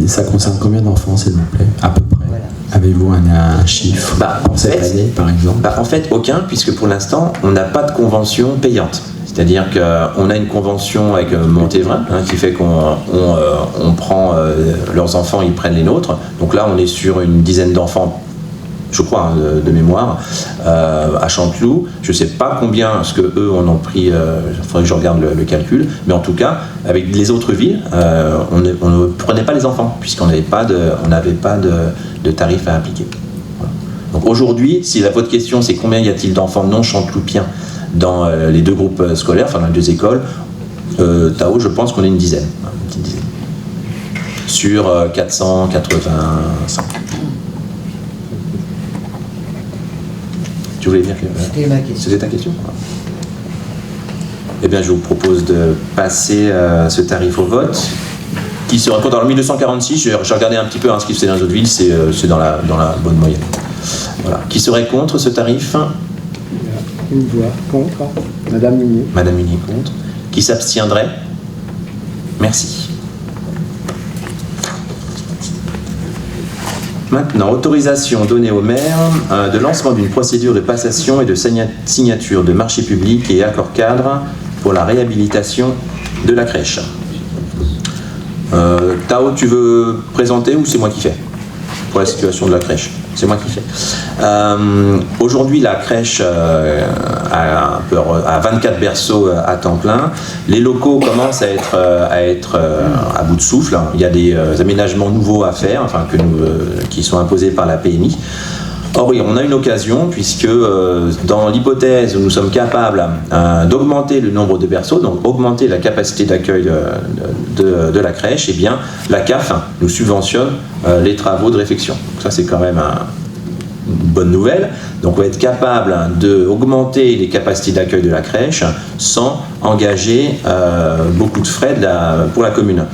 Ça concerne combien d'enfants, s'il vous plaît, à peu près? Voilà. Avez-vous un chiffre pour cette année, par exemple? En fait, aucun, puisque pour l'instant, on n'a pas de convention payante. C'est-à-dire qu'on a une convention avec Montévrain qui fait qu'on prend leurs enfants, ils prennent les nôtres. Donc là, on est sur une dizaine d'enfants, je crois, de mémoire, à Chanteloup. Je ne sais pas combien, ce qu'eux en ont pris, il faudrait que je regarde le calcul, mais en tout cas, avec les autres villes, on ne prenait pas les enfants, puisqu'on n'avait pas de tarif à appliquer. Voilà. Donc aujourd'hui, si votre question c'est combien y a-t-il d'enfants non chanteloupiens dans les deux groupes scolaires, enfin dans les deux écoles. Tao, je pense qu'on est une petite dizaine. Sur 485. Tu voulais dire que... C'était ma question. C'était ta question? Eh bien, je vous propose de passer ce tarif au vote, qui se raconte en 1246. J'ai regardé un petit peu ce qui se fait dans les autres villes, c'est dans la bonne moyenne. Voilà. Qui serait contre ce tarif? Une voix contre. Madame Munier. Madame Munier contre. Qui s'abstiendrait? Merci. Maintenant, autorisation donnée au maire de lancement d'une procédure de passation et de signature de marché public et accord cadre pour la réhabilitation de la crèche. Tao, tu veux présenter ou c'est moi qui fais pour la situation de la crèche? C'est moi qui fais. Aujourd'hui, la crèche a 24 berceaux à temps plein. Les locaux commencent à être à bout de souffle. Il y a des aménagements nouveaux à faire, qui sont imposés par la PMI. Or oui, on a une occasion puisque dans l'hypothèse où nous sommes capables d'augmenter le nombre de berceaux, donc augmenter la capacité d'accueil de la crèche, eh bien la CAF nous subventionne les travaux de réfection. Donc ça c'est quand même une bonne nouvelle. Donc on va être capable d'augmenter les capacités d'accueil de la crèche sans engager beaucoup de frais pour la commune.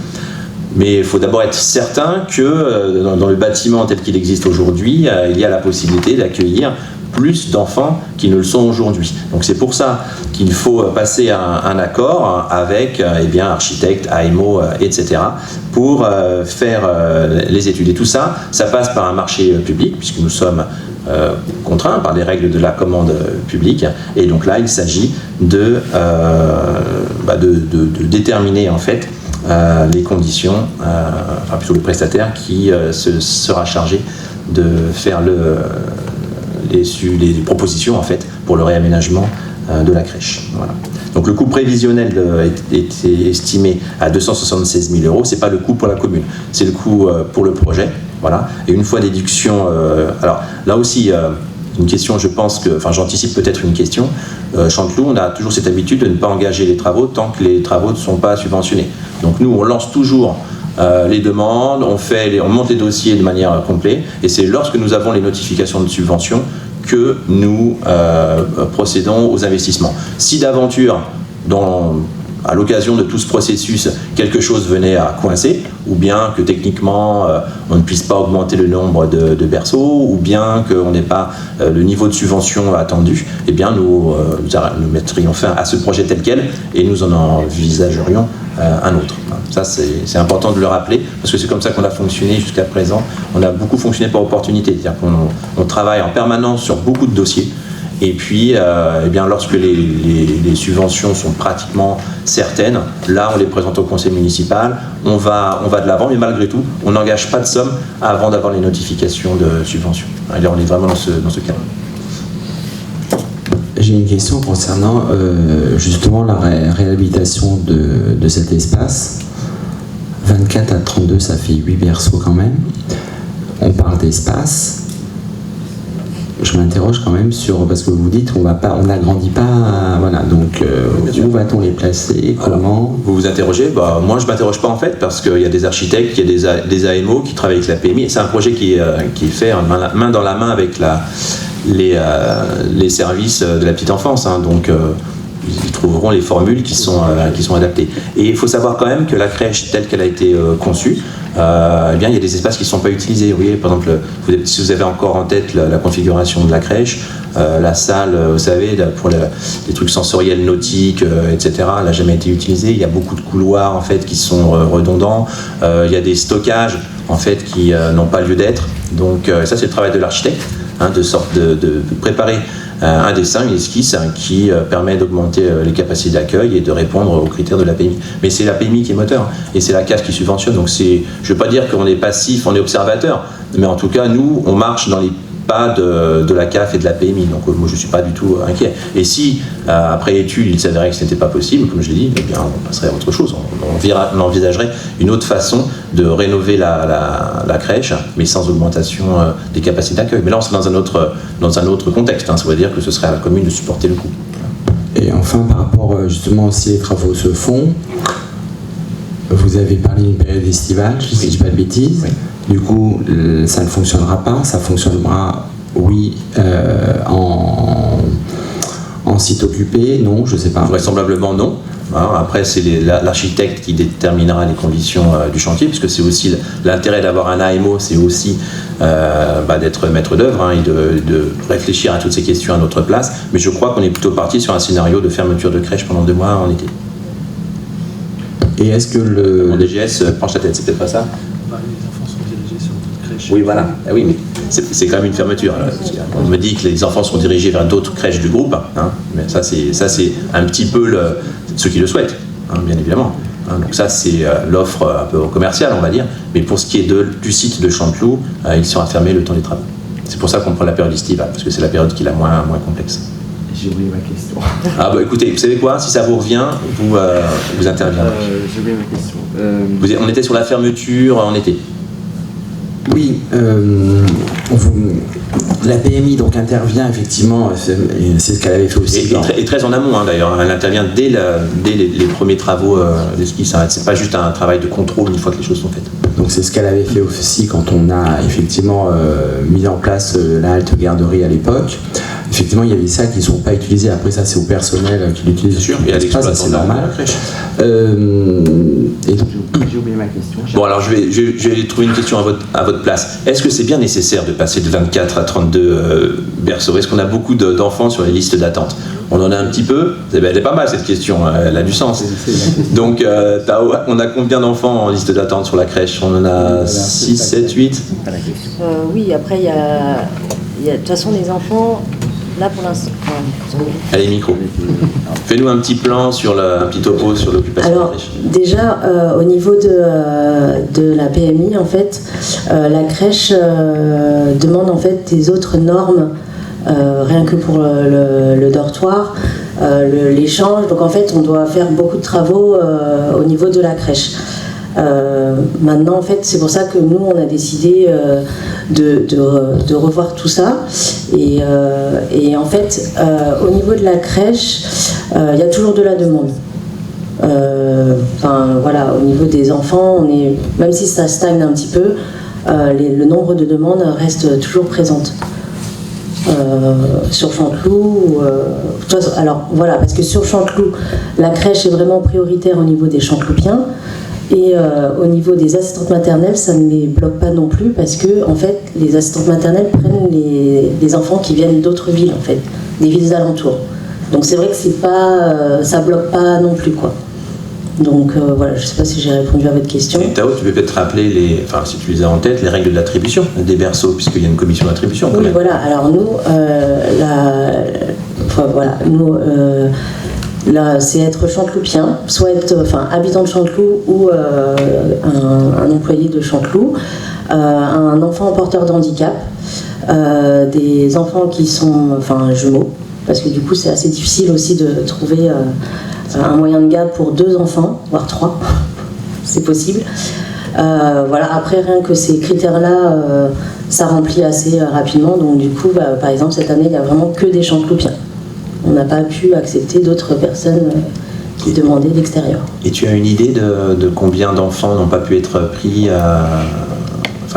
Mais il faut d'abord être certain que dans le bâtiment tel qu'il existe aujourd'hui, il y a la possibilité d'accueillir plus d'enfants qui ne le sont aujourd'hui. Donc c'est pour ça qu'il faut passer un accord avec architectes, AMO, etc. pour faire les études. Et tout ça, ça passe par un marché public, puisque nous sommes contraints par les règles de la commande publique. Et donc là, il s'agit de déterminer en fait les conditions, plutôt le prestataire qui sera chargé de faire les propositions en fait pour le réaménagement de la crèche. Voilà. Donc le coût prévisionnel est estimé à 276 000 €. C'est pas le coût pour la commune, c'est le coût pour le projet. Voilà. Et une fois déduction, alors là aussi. Une question, je pense que, j'anticipe peut-être une question. Chanteloup, on a toujours cette habitude de ne pas engager les travaux tant que les travaux ne sont pas subventionnés. Donc nous, on lance toujours les demandes, on monte les dossiers de manière complète, et c'est lorsque nous avons les notifications de subvention que nous procédons aux investissements. Si d'aventure, à l'occasion de tout ce processus, quelque chose venait à coincer, ou bien que techniquement on ne puisse pas augmenter le nombre de berceaux, ou bien qu'on n'ait pas le niveau de subvention attendu, eh bien nous mettrions fin à ce projet tel quel et nous en envisagerions un autre. Ça c'est important de le rappeler, parce que c'est comme ça qu'on a fonctionné jusqu'à présent. On a beaucoup fonctionné par opportunité, c'est-à-dire qu'on travaille en permanence sur beaucoup de dossiers. Et puis, lorsque les subventions sont pratiquement certaines, là, on les présente au conseil municipal, on va de l'avant, mais malgré tout, on n'engage pas de somme avant d'avoir les notifications de subvention. Alors, on est vraiment dans ce cas. J'ai une question concernant justement la réhabilitation de cet espace. 24 à 32, ça fait 8 berceaux quand même. On parle d'espace. Je m'interroge quand même parce que vous dites on n'agrandit pas, voilà, donc où va-t-on les placer, comment? Vous vous interrogez, moi je ne m'interroge pas en fait, parce qu'il y a des architectes, il y a des AMO qui travaillent avec la PMI, c'est un projet qui est fait main dans la main avec les services de la petite enfance, donc ils trouveront les formules qui sont adaptées. Et il faut savoir quand même que la crèche telle qu'elle a été conçue, il y a des espaces qui ne sont pas utilisés. Vous voyez, par exemple, si vous avez encore en tête la configuration de la crèche, la salle, vous savez, pour les trucs sensoriels nautiques, etc., elle n'a jamais été utilisée. Il y a beaucoup de couloirs en fait qui sont redondants. Il y a des stockages en fait qui n'ont pas lieu d'être. Donc ça, c'est le travail de l'architecte, de préparer un dessin, une esquisse qui permet d'augmenter les capacités d'accueil et de répondre aux critères de la PMI. Mais c'est la PMI qui est moteur et c'est la CAF qui subventionne. Donc je ne veux pas dire qu'on est passif, on est observateur, mais en tout cas nous on marche dans les pas de la CAF et de la PMI. Donc moi je ne suis pas du tout inquiet. Et si après étude il s'avérait que ce n'était pas possible, comme je l'ai dit, eh bien on passerait à autre chose. On envisagerait une autre façon de rénover la crèche, mais sans augmentation des capacités d'accueil. Mais là on serait dans un autre contexte. Ça veut dire que ce serait à la commune de supporter le coût. Et enfin, par rapport justement si les travaux se font, vous avez parlé d'une période estivale, si je ne dis pas de bêtises. Oui. Du coup, ça ne fonctionnera pas. Ça fonctionnera, oui, en site occupé, non, je ne sais pas. Vraisemblablement non. Hein, après, c'est l'architecte qui déterminera les conditions du chantier, puisque c'est aussi l'intérêt d'avoir un AMO, c'est aussi d'être maître d'œuvre et de réfléchir à toutes ces questions à notre place. Mais je crois qu'on est plutôt parti sur un scénario de fermeture de crèche pendant 2 mois en été. Et est-ce que Mon DGS penche la tête, c'est peut-être pas ça? Les enfants sont dirigés sur d'autres crèches. Oui, voilà. Ah oui, mais c'est quand même une fermeture. On me dit que les enfants sont dirigés vers d'autres crèches du groupe, hein, mais ça c'est un petit peu ceux qui le souhaitent, hein, bien évidemment. Hein, donc ça c'est l'offre un peu commerciale, on va dire. Mais pour ce qui est du site de Chanteloup, il sera fermé le temps des travaux. C'est pour ça qu'on prend la période estivale, parce que c'est la période qui est la moins complexe. J'ai oublié ma question. Ah bah écoutez, vous savez quoi, si ça vous revient, vous interviendrez. J'ai oublié ma question. On était sur la fermeture en été. Oui, la PMI donc intervient effectivement, c'est ce qu'elle avait fait aussi. Et très en amont, hein, d'ailleurs. Elle intervient dès les premiers travaux d'esquisse. Hein. C'est pas juste un travail de contrôle une fois que les choses sont faites. Donc c'est ce qu'elle avait fait aussi quand on a effectivement mis en place la halte garderie à l'époque. Effectivement, il y a des salles qui ne sont pas utilisées. Après ça, c'est au personnel qui l'utilise. Bien sûr, et à l'exploitant, c'est normal. Et donc, j'ai oublié ma question. Bon, alors je vais trouver une question à votre place. Est-ce que c'est bien nécessaire de passer de 24 à 32 berceaux? Est-ce qu'on a beaucoup d'enfants sur les listes d'attente? On en a un petit peu. Elle est pas mal cette question, elle a du sens. Donc, on a combien d'enfants en liste d'attente sur la crèche? On en a 6, 7, 8 Oui, après, il y a de toute façon les enfants, là pour l'instant. Allez, micro. Fais-nous un petit plan un petit topo sur l'occupation de la Alors, crèche. déjà, au niveau de la PMI, en fait, la crèche demande en fait des autres normes, rien que pour le dortoir, l'échange. Donc, en fait, on doit faire beaucoup de travaux au niveau de la crèche. Maintenant, en fait, c'est pour ça que nous, on a décidé de revoir tout ça. Et en fait, au niveau de la crèche, il y a toujours de la demande. Voilà, au niveau des enfants, même si ça stagne un petit peu, le nombre de demandes reste toujours présente. Sur Chanteloup, alors voilà, parce que sur Chanteloup, la crèche est vraiment prioritaire au niveau des Chanteloupiens. Et au niveau des assistantes maternelles, ça ne les bloque pas non plus parce que en fait, les assistantes maternelles prennent les enfants qui viennent d'autres villes, en fait, des villes alentours. Donc c'est vrai que ça bloque pas non plus, quoi. Donc voilà, je ne sais pas si j'ai répondu à votre question. Et Tao, tu peux peut-être rappeler, si tu les as en tête, les règles de l'attribution des berceaux, puisqu'il y a une commission d'attribution. Oui, voilà. Alors nous, là, c'est être chanteloupien, soit être habitant de Chanteloup ou un employé de Chanteloup, un enfant porteur de handicap, des enfants qui sont jumeaux, parce que du coup c'est assez difficile aussi de trouver un moyen de garde pour 2 enfants, voire 3, c'est possible. Voilà, après rien que ces critères-là, ça remplit assez rapidement, donc du coup, par exemple cette année il n'y a vraiment que des chanteloupiens. On n'a pas pu accepter d'autres personnes qui demandaient l'extérieur. Et tu as une idée de combien d'enfants n'ont pas pu être pris,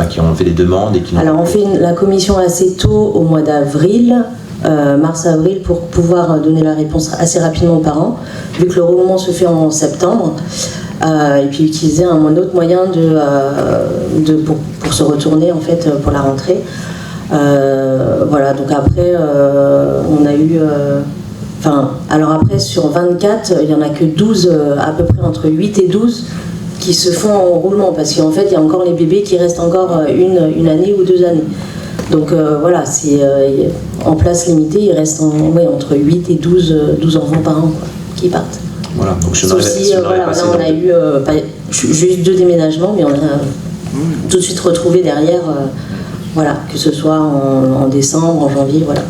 qui ont fait des demandes et qui Alors on fait la commission assez tôt au mois d'avril, mars-avril, pour pouvoir donner la réponse assez rapidement aux parents, vu que le regroupement se fait en septembre, et puis utiliser un autre moyen pour se retourner en fait pour la rentrée. Voilà, donc après, on a eu... alors après, sur 24, il n'y en a que 12, à peu près entre 8 et 12, qui se font en roulement, parce qu'en fait, il y a encore les bébés qui restent encore une année ou 2 années. Donc voilà, c'est en place limitée, il reste entre 8 et 12 enfants par an, quoi, qui partent. Voilà, donc sauf si, là, on a eu juste 2 déménagements, mais on a tout de suite retrouvé derrière... Voilà, que ce soit en décembre, en janvier, voilà.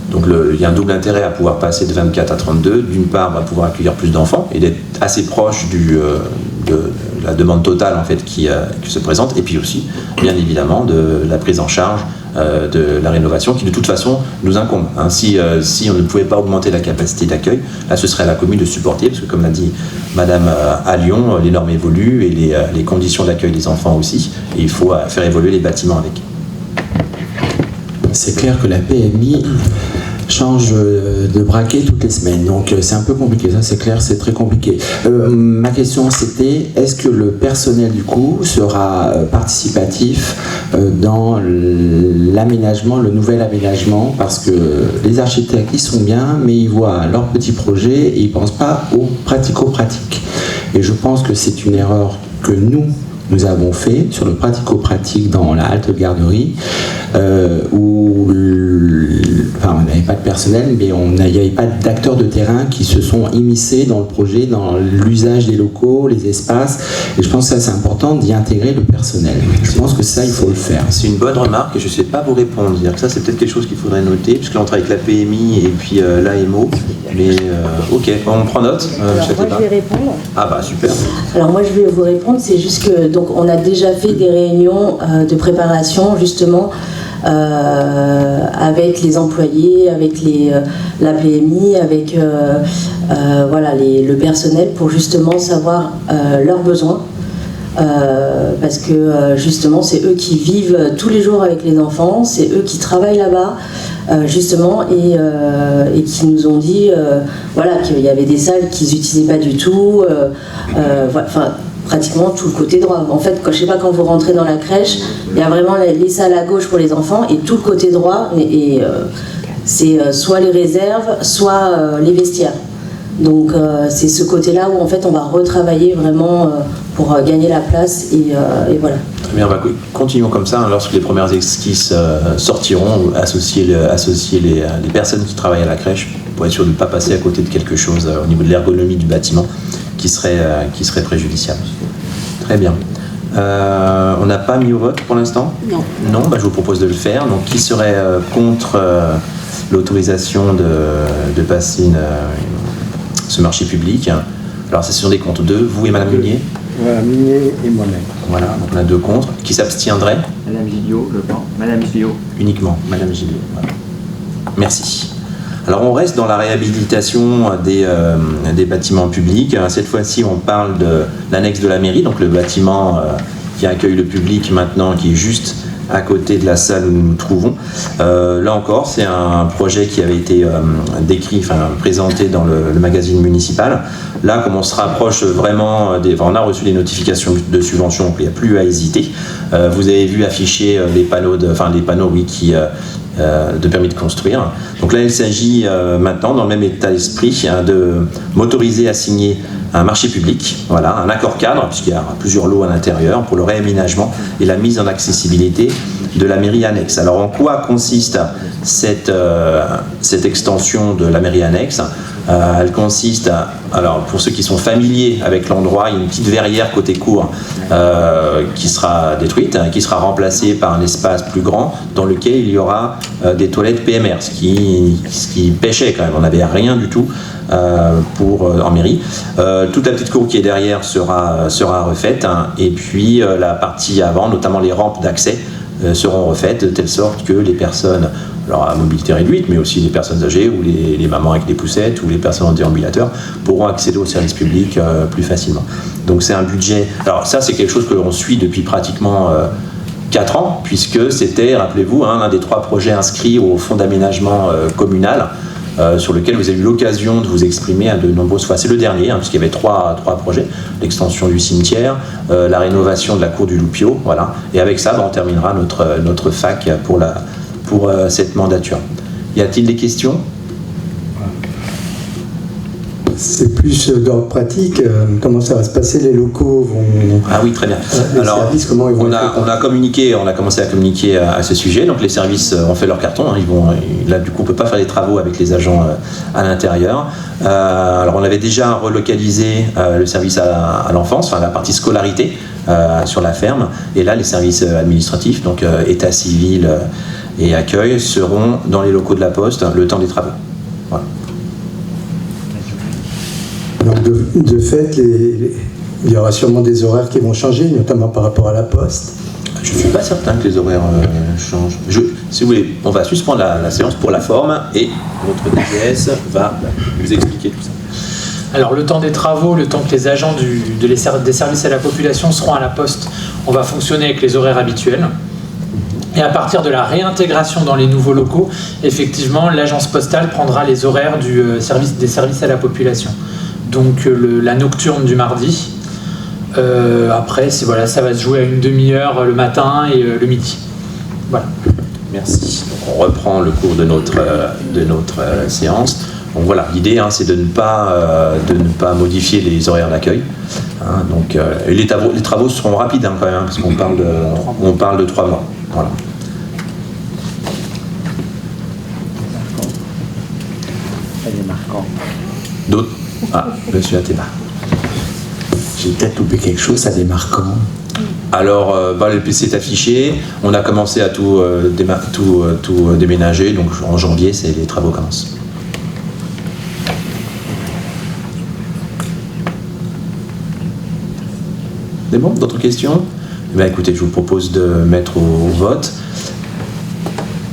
Donc il y a un double intérêt à pouvoir passer de 24 à 32. D'une part, on va pouvoir accueillir plus d'enfants et d'être assez proche de la demande totale en fait qui se présente, et puis aussi, bien évidemment, de la prise en charge de la rénovation qui de toute façon nous incombe. Hein. Si on ne pouvait pas augmenter la capacité d'accueil, là ce serait à la commune de supporter, parce que comme l'a dit Madame à Lyon, les normes évoluent et les conditions d'accueil des enfants aussi, et il faut faire évoluer les bâtiments avec. C'est clair que la PMI change de braquet toutes les semaines, donc c'est un peu compliqué, ça c'est clair, c'est très compliqué. Ma question c'était, est-ce que le personnel du coup sera participatif dans l'aménagement, le nouvel aménagement, parce que les architectes ils sont bien, mais ils voient leur petit projet et ils ne pensent pas au pratico-pratique. Et je pense que c'est une erreur que nous avons fait sur le pratico-pratique dans la halte garderie, où on n'avait pas de personnel, mais il n'y avait pas d'acteurs de terrain qui se sont immiscés dans le projet, dans l'usage des locaux, les espaces, et je pense que ça c'est important d'y intégrer le personnel. Je pense que ça il faut le faire. C'est une bonne remarque et je ne sais pas vous répondre. C'est-à-dire que ça c'est peut-être quelque chose qu'il faudrait noter, puisque là on travaille avec la PMI et puis l'AMO, mais ok, on prend note. Alors moi je vais répondre. Ah bah super. Alors moi je vais vous répondre, c'est juste que donc on a déjà fait des réunions de préparation justement avec les employés, avec la PMI, avec le personnel pour justement savoir leurs besoins. Parce que justement c'est eux qui vivent tous les jours avec les enfants, c'est eux qui travaillent là-bas justement et qui nous ont dit qu'il y avait des salles qu'ils n'utilisaient pas du tout, pratiquement tout le côté droit. En fait, quand vous rentrez dans la crèche, il y a vraiment les salles à gauche pour les enfants et tout le côté droit, c'est soit les réserves, soit les vestiaires. Donc c'est ce côté-là où en fait on va retravailler vraiment pour gagner la place et voilà. Très bien, continuons comme ça. Lorsque les premières esquisses sortiront, associer les personnes qui travaillent à la crèche pour être sûr de ne pas passer à côté de quelque chose au niveau de l'ergonomie du bâtiment qui serait préjudiciable. Très bien. On n'a pas mis au vote pour l'instant ? Non. Non, je vous propose de le faire. Donc qui serait contre l'autorisation de passer ce marché public ? Alors, c'est sur des comptes de vous et Madame Munier ? Voilà, Munier et moi-même. Voilà, donc on a 2 contre. Qui s'abstiendrait ? Madame Gilliot, le banc. Madame Gilliot. Uniquement, Madame Gilliot. Voilà. Merci. Alors, on reste dans la réhabilitation des bâtiments publics. Cette fois-ci, on parle de l'annexe de la mairie, donc le bâtiment qui accueille le public maintenant, qui est juste à côté de la salle où nous nous trouvons. Là encore, c'est un projet qui avait été présenté dans le magazine municipal. Là, comme on se rapproche vraiment, on a reçu des notifications de subvention, donc il n'y a plus à hésiter. Vous avez vu afficher les panneaux de permis de construire. Donc là, il s'agit maintenant, dans le même état d'esprit, de m'autoriser à signer un marché public, voilà, un accord cadre, puisqu'il y a plusieurs lots à l'intérieur, pour le réaménagement et la mise en accessibilité de la mairie annexe. Alors en quoi consiste cette extension de la mairie annexe ? Elle consiste alors pour ceux qui sont familiers avec l'endroit, il y a une petite verrière côté cour qui sera détruite, qui sera remplacée par un espace plus grand dans lequel il y aura des toilettes PMR, ce qui pêchait quand même, on n'avait rien du tout en mairie. Toute la petite cour qui est derrière sera refaite, et puis la partie avant, notamment les rampes d'accès, seront refaites de telle sorte que les personnes, alors à mobilité réduite, mais aussi les personnes âgées ou les mamans avec des poussettes ou les personnes en déambulateur pourront accéder aux services publics plus facilement. Donc c'est un budget. Alors ça, c'est quelque chose que l'on suit depuis pratiquement 4 ans, puisque c'était, rappelez-vous, l'un des 3 projets inscrits au fonds d'aménagement communal, sur lequel vous avez eu l'occasion de vous exprimer de nombreuses fois. C'est le dernier, puisqu'il y avait 3 projets, l'extension du cimetière, la rénovation de la cour du Loupio, voilà. Et avec ça, on terminera notre fac pour cette mandature. Y a-t-il des questions ? C'est plus d'ordre pratique. Comment ça va se passer ? Les locaux vont... Ah oui, très bien. Les services, comment ils vont on a commencé à communiquer à ce sujet. Donc les services ont fait leur carton. Là, du coup, on ne peut pas faire les travaux avec les agents à l'intérieur. Alors on avait déjà relocalisé le service à l'enfance, la partie scolarité sur la ferme. Et là, les services administratifs, donc état civil et accueil, seront dans les locaux de la Poste le temps des travaux. Voilà. Donc de fait, Il y aura sûrement des horaires qui vont changer, notamment par rapport à la poste. Je ne suis pas certain que les horaires changent. Si vous voulez, on va suspendre la séance pour la forme et notre DGS va vous expliquer tout ça. Alors le temps des travaux, le temps que les agents des services à la population seront à la poste, on va fonctionner avec les horaires habituels. Et à partir de la réintégration dans les nouveaux locaux, effectivement, l'agence postale prendra les horaires des services à la population. Donc la nocturne du mardi. Après, voilà, ça va se jouer à une demi-heure le matin et le midi. Voilà. Merci. Donc, on reprend le cours de notre séance. Donc voilà, l'idée c'est de ne pas modifier les horaires d'accueil. Donc et les travaux seront rapides quand même, parce qu'on parle de 3 mois. Voilà. Elle est marquante. D'autres? Monsieur Athéba. J'ai peut-être loupé quelque chose, ça démarquant. Alors, le PC est affiché. On a commencé à tout déménager. Donc en janvier, les travaux commencent. C'est bon? D'autres questions? Eh bien, écoutez, je vous propose de mettre au vote.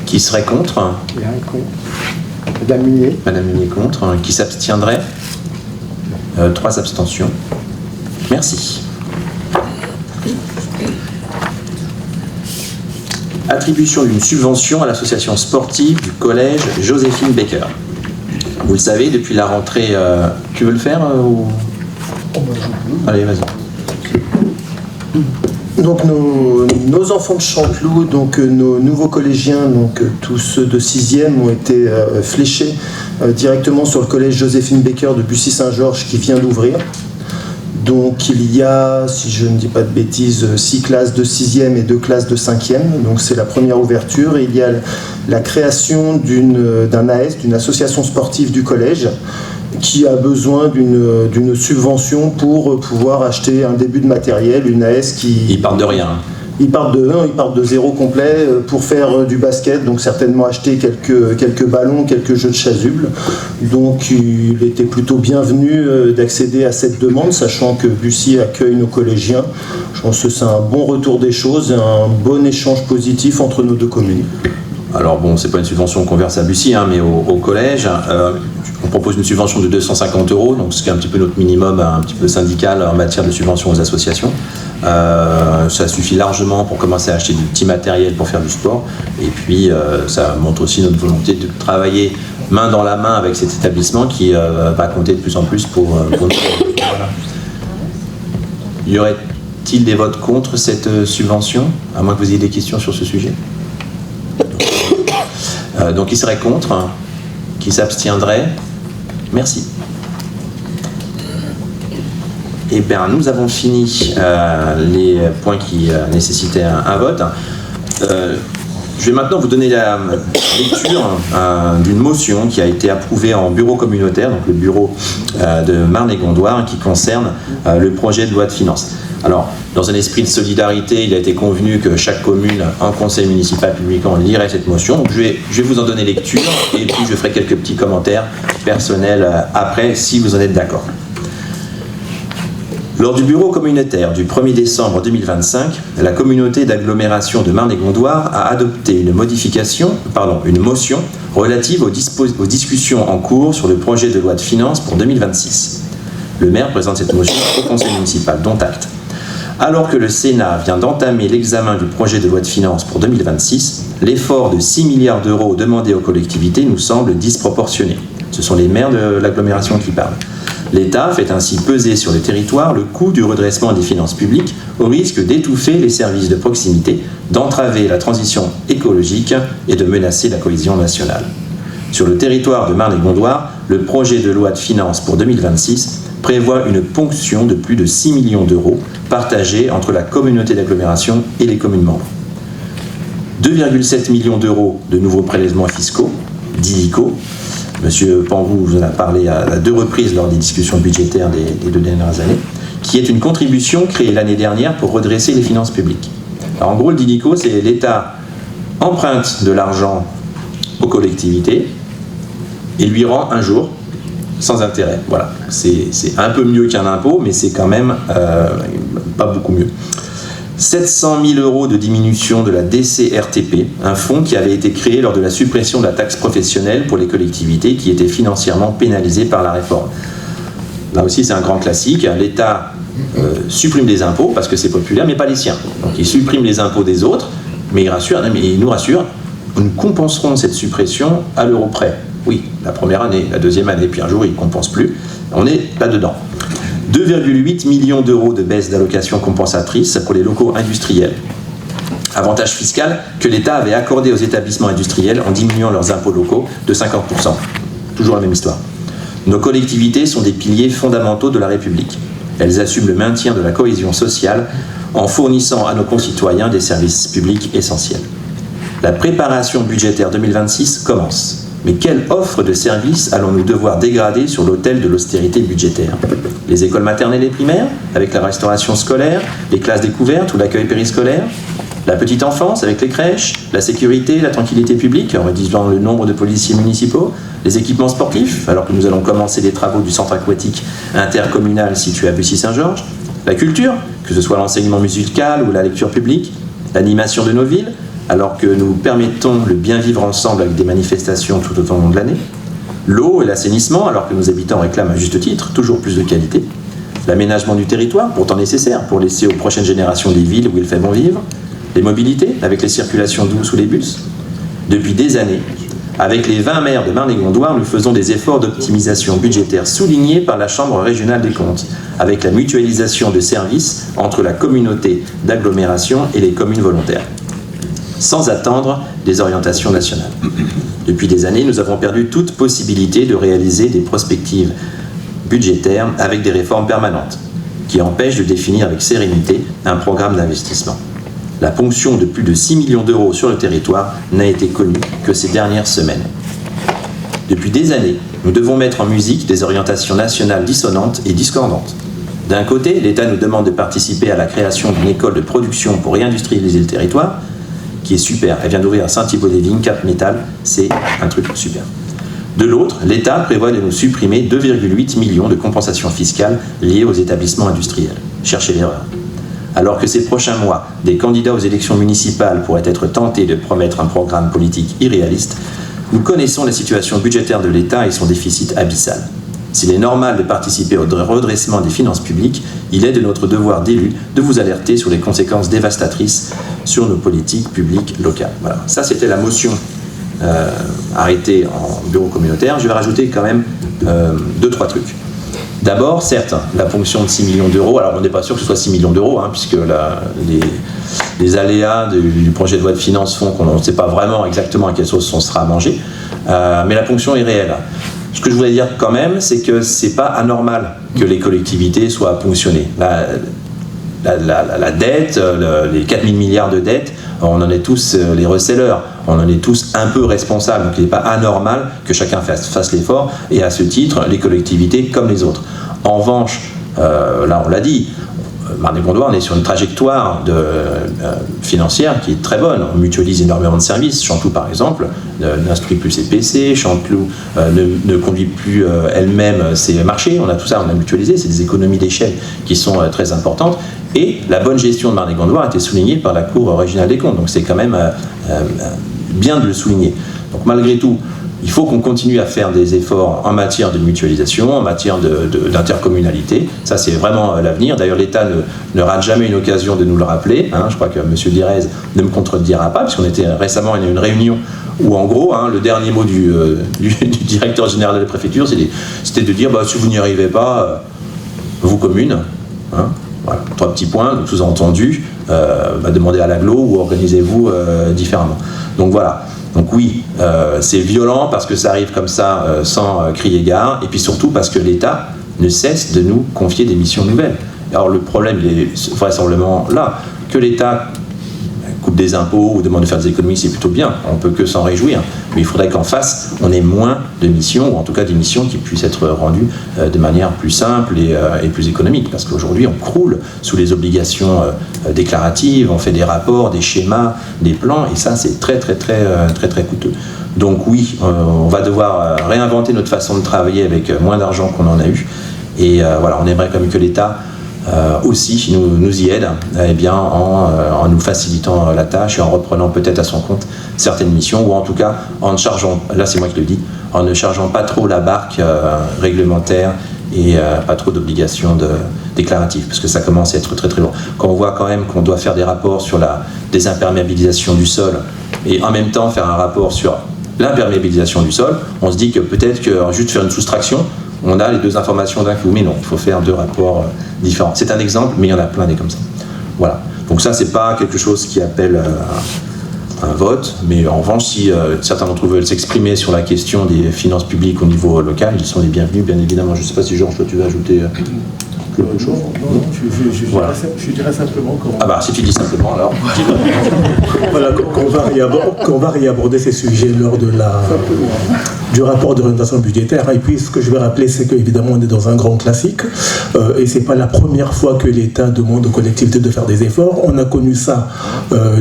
Qui serait contre? Il y a un contre. Madame Munier. Madame Munier contre. Qui s'abstiendrait? 3 abstentions. Merci. Attribution d'une subvention à l'association sportive du collège Joséphine Baker. Vous le savez, depuis la rentrée... Tu veux le faire ou... Allez, vas-y. Donc nos enfants de Chanteloup, donc nos nouveaux collégiens, donc tous ceux de 6e ont été fléchés directement sur le collège Joséphine Baker de Bussy-Saint-Georges qui vient d'ouvrir. Donc il y a, si je ne dis pas de bêtises, 6 classes de 6e et 2 classes de 5e. Donc c'est la première ouverture. Et il y a la création d'un AS, d'une association sportive du collège, qui a besoin d'une subvention pour pouvoir acheter un début de matériel, une AS qui... Ils partent de rien. Ils partent de zéro complet pour faire du basket, donc certainement acheter quelques ballons, quelques jeux de chasuble. Donc il était plutôt bienvenu d'accéder à cette demande, sachant que Bussy accueille nos collégiens. Je pense que c'est un bon retour des choses et un bon échange positif entre nos deux communes. Alors bon, c'est pas une subvention qu'on verse à Bussy, mais au collège, on propose une subvention de 250 €, donc ce qui est un petit peu notre minimum, un petit peu syndical en matière de subvention aux associations. Ça suffit largement pour commencer à acheter du petit matériel pour faire du sport. Et puis ça montre aussi notre volonté de travailler main dans la main avec cet établissement qui va compter de plus en plus pour nous. Voilà. Y aurait-il des votes contre cette subvention, à moins que vous ayez des questions sur ce sujet? Donc qui serait contre? Qui s'abstiendrait? Merci. Eh bien, nous avons fini les points qui nécessitaient un vote. Je vais maintenant vous donner la lecture d'une motion qui a été approuvée en bureau communautaire, donc le bureau de Marne-et-Gondoire, qui concerne le projet de loi de finances. Alors, dans un esprit de solidarité, il a été convenu que chaque commune, en conseil municipal publiquement, lirait cette motion. Donc, je vais vous en donner lecture et puis je ferai quelques petits commentaires personnels après, si vous en êtes d'accord. Lors du bureau communautaire du 1er décembre 2025, la communauté d'agglomération de Marne-et-Gondoire a adopté une motion relative aux discussions en cours sur le projet de loi de finances pour 2026. Le maire présente cette motion au conseil municipal, dont acte. Alors que le Sénat vient d'entamer l'examen du projet de loi de finances pour 2026, l'effort de 6 milliards d'euros demandé aux collectivités nous semble disproportionné. Ce sont les maires de l'agglomération qui parlent. L'État fait ainsi peser sur le territoire le coût du redressement des finances publiques au risque d'étouffer les services de proximité, d'entraver la transition écologique et de menacer la cohésion nationale. Sur le territoire de Marne-et-Gondoire, le projet de loi de finances pour 2026 prévoit une ponction de plus de 6 millions d'euros partagée entre la communauté d'agglomération et les communes membres. 2,7 millions d'euros de nouveaux prélèvements fiscaux, d'illico. Monsieur Panvou vous en a parlé à 2 reprises lors des discussions budgétaires des 2 dernières années, qui est une contribution créée l'année dernière pour redresser les finances publiques. Alors en gros, le d'illico, c'est l'État emprunte de l'argent aux collectivités et lui rend un jour sans intérêt. Voilà, c'est un peu mieux qu'un impôt, mais c'est quand même pas beaucoup mieux. 700 000 euros de diminution de la DCRTP, un fonds qui avait été créé lors de la suppression de la taxe professionnelle pour les collectivités qui étaient financièrement pénalisées par la réforme. Là aussi, c'est un grand classique. L'État supprime des impôts parce que c'est populaire, mais pas les siens. Donc il supprime les impôts des autres, mais il nous rassure, nous compenserons cette suppression à l'euro près. Oui, la première année, la deuxième année, puis un jour il ne compense plus. On est là-dedans. 2,8 millions d'euros de baisse d'allocations compensatrices pour les locaux industriels. Avantage fiscal que l'État avait accordé aux établissements industriels en diminuant leurs impôts locaux de 50%. Toujours la même histoire. Nos collectivités sont des piliers fondamentaux de la République. Elles assument le maintien de la cohésion sociale en fournissant à nos concitoyens des services publics essentiels. La préparation budgétaire 2026 commence. Mais quelle offre de services allons-nous devoir dégrader sur l'autel de l'austérité budgétaire? Les écoles maternelles et primaires, avec la restauration scolaire, les classes découvertes ou l'accueil périscolaire? La petite enfance, avec les crèches, la sécurité, la tranquillité publique, en réduisant le nombre de policiers municipaux, les équipements sportifs, alors que nous allons commencer les travaux du centre aquatique intercommunal situé à Bussy-Saint-Georges, la culture, que ce soit l'enseignement musical ou la lecture publique, l'animation de nos villes, alors que nous permettons le bien vivre ensemble avec des manifestations tout au long de l'année, l'eau et l'assainissement, alors que nos habitants réclament à juste titre toujours plus de qualité, l'aménagement du territoire, pourtant nécessaire pour laisser aux prochaines générations des villes où il fait bon vivre, les mobilités, avec les circulations douces ou les bus. Depuis des années, avec les 20 maires de Marne-et-Gondoire, nous faisons des efforts d'optimisation budgétaire soulignés par la Chambre régionale des comptes, avec la mutualisation de services entre la communauté d'agglomération et les communes volontaires, sans attendre des orientations nationales. Depuis des années, nous avons perdu toute possibilité de réaliser des prospectives budgétaires avec des réformes permanentes, qui empêchent de définir avec sérénité un programme d'investissement. La ponction de plus de 6 millions d'euros sur le territoire n'a été connue que ces dernières semaines. Depuis des années, nous devons mettre en musique des orientations nationales dissonantes et discordantes. D'un côté, l'État nous demande de participer à la création d'une école de production pour réindustrialiser le territoire, qui est super. Elle vient d'ouvrir à Saint-Thibault-des-Vignes, Cap-Métal, c'est un truc super. De l'autre, l'État prévoit de nous supprimer 2,8 millions de compensations fiscales liées aux établissements industriels. Cherchez l'erreur. Alors que ces prochains mois, des candidats aux élections municipales pourraient être tentés de promettre un programme politique irréaliste, nous connaissons la situation budgétaire de l'État et son déficit abyssal. S'il est normal de participer au redressement des finances publiques, il est de notre devoir d'élus de vous alerter sur les conséquences dévastatrices sur nos politiques publiques locales. Voilà. Ça, c'était la motion arrêtée en bureau communautaire. Je vais rajouter quand même 2-3 trucs. D'abord, certes, la ponction de 6 millions d'euros, alors on n'est pas sûr que ce soit 6 millions d'euros, puisque les aléas du projet de loi de finances font qu'on ne sait pas vraiment exactement à quelle sauce on sera mangé, mais la ponction est réelle. Ce que je voulais dire quand même, c'est que c'est pas anormal que les collectivités soient ponctionnées. La dette, les 4 000 milliards de dettes, on en est tous les recelleurs, on en est tous un peu responsables, donc il n'est pas anormal que chacun fasse l'effort, et à ce titre, les collectivités comme les autres. En revanche, là on l'a dit, Marne-et-Gondoire, on est sur une trajectoire financière qui est très bonne. On mutualise énormément de services. Chanteloup, par exemple, n'instruit plus ses PC. Chanteloup ne conduit plus elle-même ses marchés. On a tout ça, on a mutualisé. C'est des économies d'échelle qui sont très importantes. Et la bonne gestion de Marne-et-Gondoire a été soulignée par la Cour régionale des comptes. Donc c'est quand même bien de le souligner. Donc malgré tout, il faut qu'on continue à faire des efforts en matière de mutualisation, en matière d'intercommunalité. Ça, c'est vraiment l'avenir. D'ailleurs, l'État ne rate jamais une occasion de nous le rappeler. Je crois que M. Direz ne me contredira pas, puisqu'on était récemment à une réunion où, en gros, le dernier mot du directeur général de la préfecture, c'était de dire si vous n'y arrivez pas, vous communes, voilà, 3 petits points, donc sous-entendu, demandez à l'agglo ou organisez-vous différemment. Donc voilà. Donc oui, c'est violent parce que ça arrive comme ça sans crier gare, et puis surtout parce que l'État ne cesse de nous confier des missions nouvelles. Alors le problème, il est vraisemblablement là, que l'État coupe des impôts ou demande de faire des économies, c'est plutôt bien, on ne peut que s'en réjouir, mais il faudrait qu'en face, on ait moins de missions, ou en tout cas des missions qui puissent être rendues de manière plus simple et plus économique, parce qu'aujourd'hui on croule sous les obligations déclaratives, on fait des rapports, des schémas, des plans, et ça c'est très coûteux. Donc oui, on va devoir réinventer notre façon de travailler avec moins d'argent qu'on en a eu. Et voilà, on aimerait comme que l'État aussi nous y aide, eh bien, en nous facilitant la tâche et en reprenant peut-être à son compte certaines missions, ou en tout cas en ne chargeant, là c'est moi qui le dis, en ne chargeant pas trop la barque réglementaire et pas trop d'obligations déclaratives, parce que ça commence à être très très lourd. Quand on voit quand même qu'on doit faire des rapports sur la désimperméabilisation du sol et en même temps faire un rapport sur l'imperméabilisation du sol, on se dit que peut-être que juste faire une soustraction, on a les deux informations d'un coup, mais non, il faut faire deux rapports différents. C'est un exemple, mais il y en a plein des comme ça. Voilà. Donc ça, c'est pas quelque chose qui appelle un vote, mais en revanche, si certains d'entre vous veulent s'exprimer sur la question des finances publiques au niveau local, ils sont les bienvenus, bien évidemment. Je ne sais pas si Georges, toi, tu veux ajouter quelque chose. Non, je dirais simplement qu'on... Ah bah, si tu dis simplement, alors... Voilà, qu'on va réaborder ces sujets lors du rapport d'orientation budgétaire. Et puis, ce que je vais rappeler, c'est qu'évidemment, on est dans un grand classique. Et ce n'est pas la première fois que l'État demande aux collectivités de faire des efforts. On a connu ça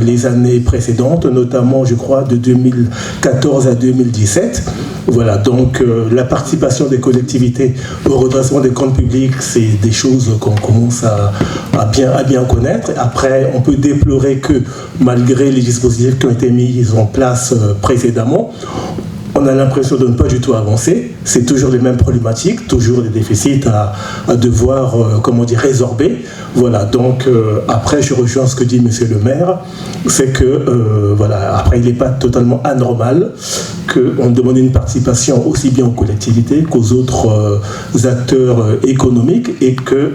les années précédentes, notamment, je crois, de 2014 à 2017. Voilà, donc la participation des collectivités au redressement des comptes publics, c'est des choses qu'on commence à bien connaître. Après, on peut déplorer que malgré les dispositifs qui ont été mis en place précédemment, on a l'impression de ne pas du tout avancer. C'est toujours les mêmes problématiques, toujours des déficits à devoir, résorber. Voilà, donc après, je rejoins ce que dit Monsieur le maire, c'est que, après, il n'est pas totalement anormal qu'on demande une participation aussi bien aux collectivités qu'aux autres acteurs économiques et que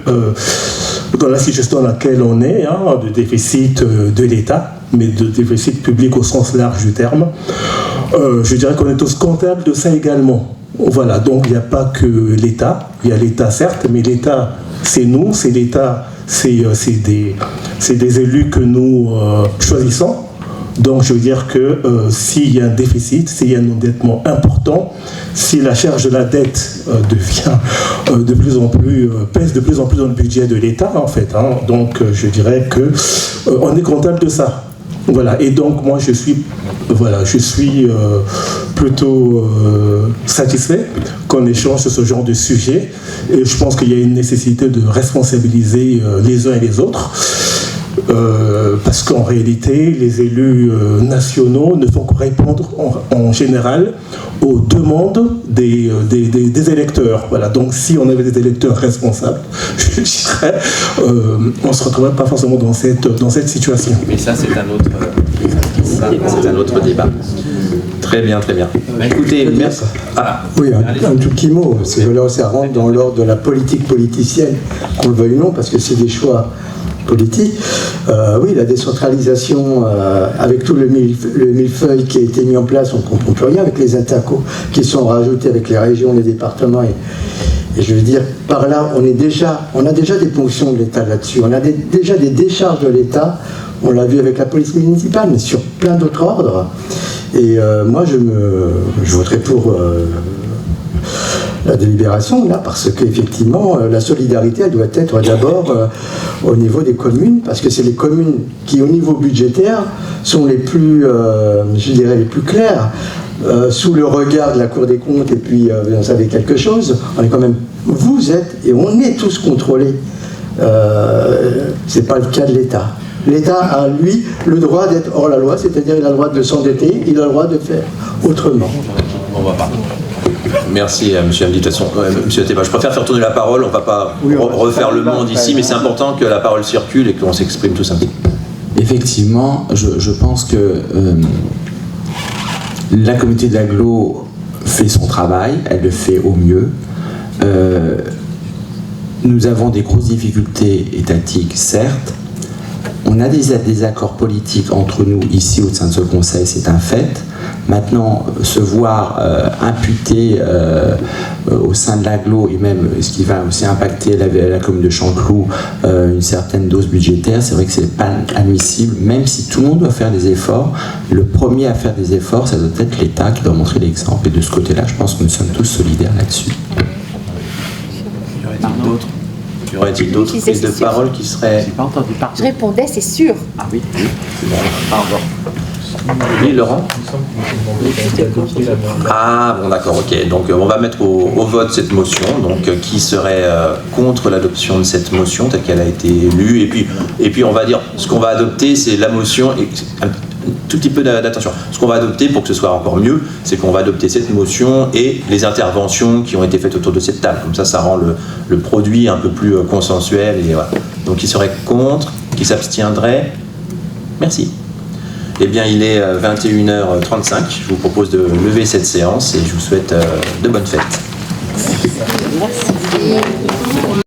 dans la situation dans laquelle on est, de déficit de l'État, mais de déficit public au sens large du terme, je dirais qu'on est tous comptables de ça également. Voilà, donc il n'y a pas que l'État, il y a l'État certes, mais l'État c'est nous, c'est l'État, c'est des élus que nous choisissons. Donc je veux dire que s'il y a un déficit, s'il y a un endettement important, si la charge de la dette devient de plus en plus, pèse de plus en plus dans le budget de l'État en fait, donc je dirais que on est comptable de ça. Voilà, et donc moi je suis plutôt satisfait qu'on échange sur ce genre de sujet, et je pense qu'il y a une nécessité de responsabiliser les uns et les autres. Parce qu'en réalité, les élus nationaux ne font que répondre en général aux demandes des électeurs. Voilà. Donc si on avait des électeurs responsables, je dirais, on ne se retrouverait pas forcément dans cette situation. Mais ça, c'est un autre débat. Très bien, très bien. Écoutez, merci. Oui, un tout petit mot, parce que là, ça rentre dans l'ordre de la politique politicienne, qu'on le veuille ou non, parce que c'est des choix politique. Oui, la décentralisation, avec tout le millefeuille qui a été mis en place, on ne comprend plus rien, avec les intercos qui sont rajoutés avec les régions, les départements. Et je veux dire, par là, on a déjà des ponctions de l'État là-dessus. On a déjà des décharges de l'État. On l'a vu avec la police municipale, mais sur plein d'autres ordres. Et moi, je voterai pour la délibération, là, parce qu'effectivement, la solidarité, elle doit être d'abord au niveau des communes, parce que c'est les communes qui, au niveau budgétaire, sont les plus, je dirais, les plus claires, sous le regard de la Cour des comptes, et puis, vous en savez quelque chose, on est quand même, vous êtes, et on est tous contrôlés. C'est pas le cas de l'État. L'État a, lui, le droit d'être hors la loi, c'est-à-dire il a le droit de s'endetter, il a le droit de faire autrement. On va pas. Merci, monsieur Hamdi. De toute façon, monsieur Ateba, je préfère faire tourner la parole. On ne va pas refaire le monde ici, mais c'est important que la parole circule et qu'on s'exprime tous un peu. Effectivement, je pense que la communauté d'agglo fait son travail, elle le fait au mieux. Nous avons des grosses difficultés étatiques, certes. On a des accords politiques entre nous ici au sein de ce conseil, c'est un fait. Maintenant, se voir imputer au sein de l'agglo, et même ce qui va aussi impacter la commune de Chanteloup, une certaine dose budgétaire, c'est vrai que c'est pas admissible, même si tout le monde doit faire des efforts. Le premier à faire des efforts, ça doit être l'État qui doit montrer l'exemple. Et de ce côté-là, je pense que nous sommes tous solidaires là-dessus. Y aurait-il d'autres prises de parole qui seraient... Je répondais, c'est sûr. Ah oui, c'est bon. Pas encore. Oui, Laurent. Ah, bon, d'accord, ok. Donc, on va mettre au vote cette motion. Donc, qui serait contre l'adoption de cette motion telle qu'elle a été lue. Et puis, on va dire, ce qu'on va adopter, c'est la motion. Et un tout petit peu d'attention. Ce qu'on va adopter pour que ce soit encore mieux, c'est qu'on va adopter cette motion et les interventions qui ont été faites autour de cette table. Comme ça rend le produit un peu plus consensuel. Et voilà. Donc, qui serait contre, qui s'abstiendrait? Merci. Eh bien, il est 21h35. Je vous propose de lever cette séance et je vous souhaite de bonnes fêtes. Merci.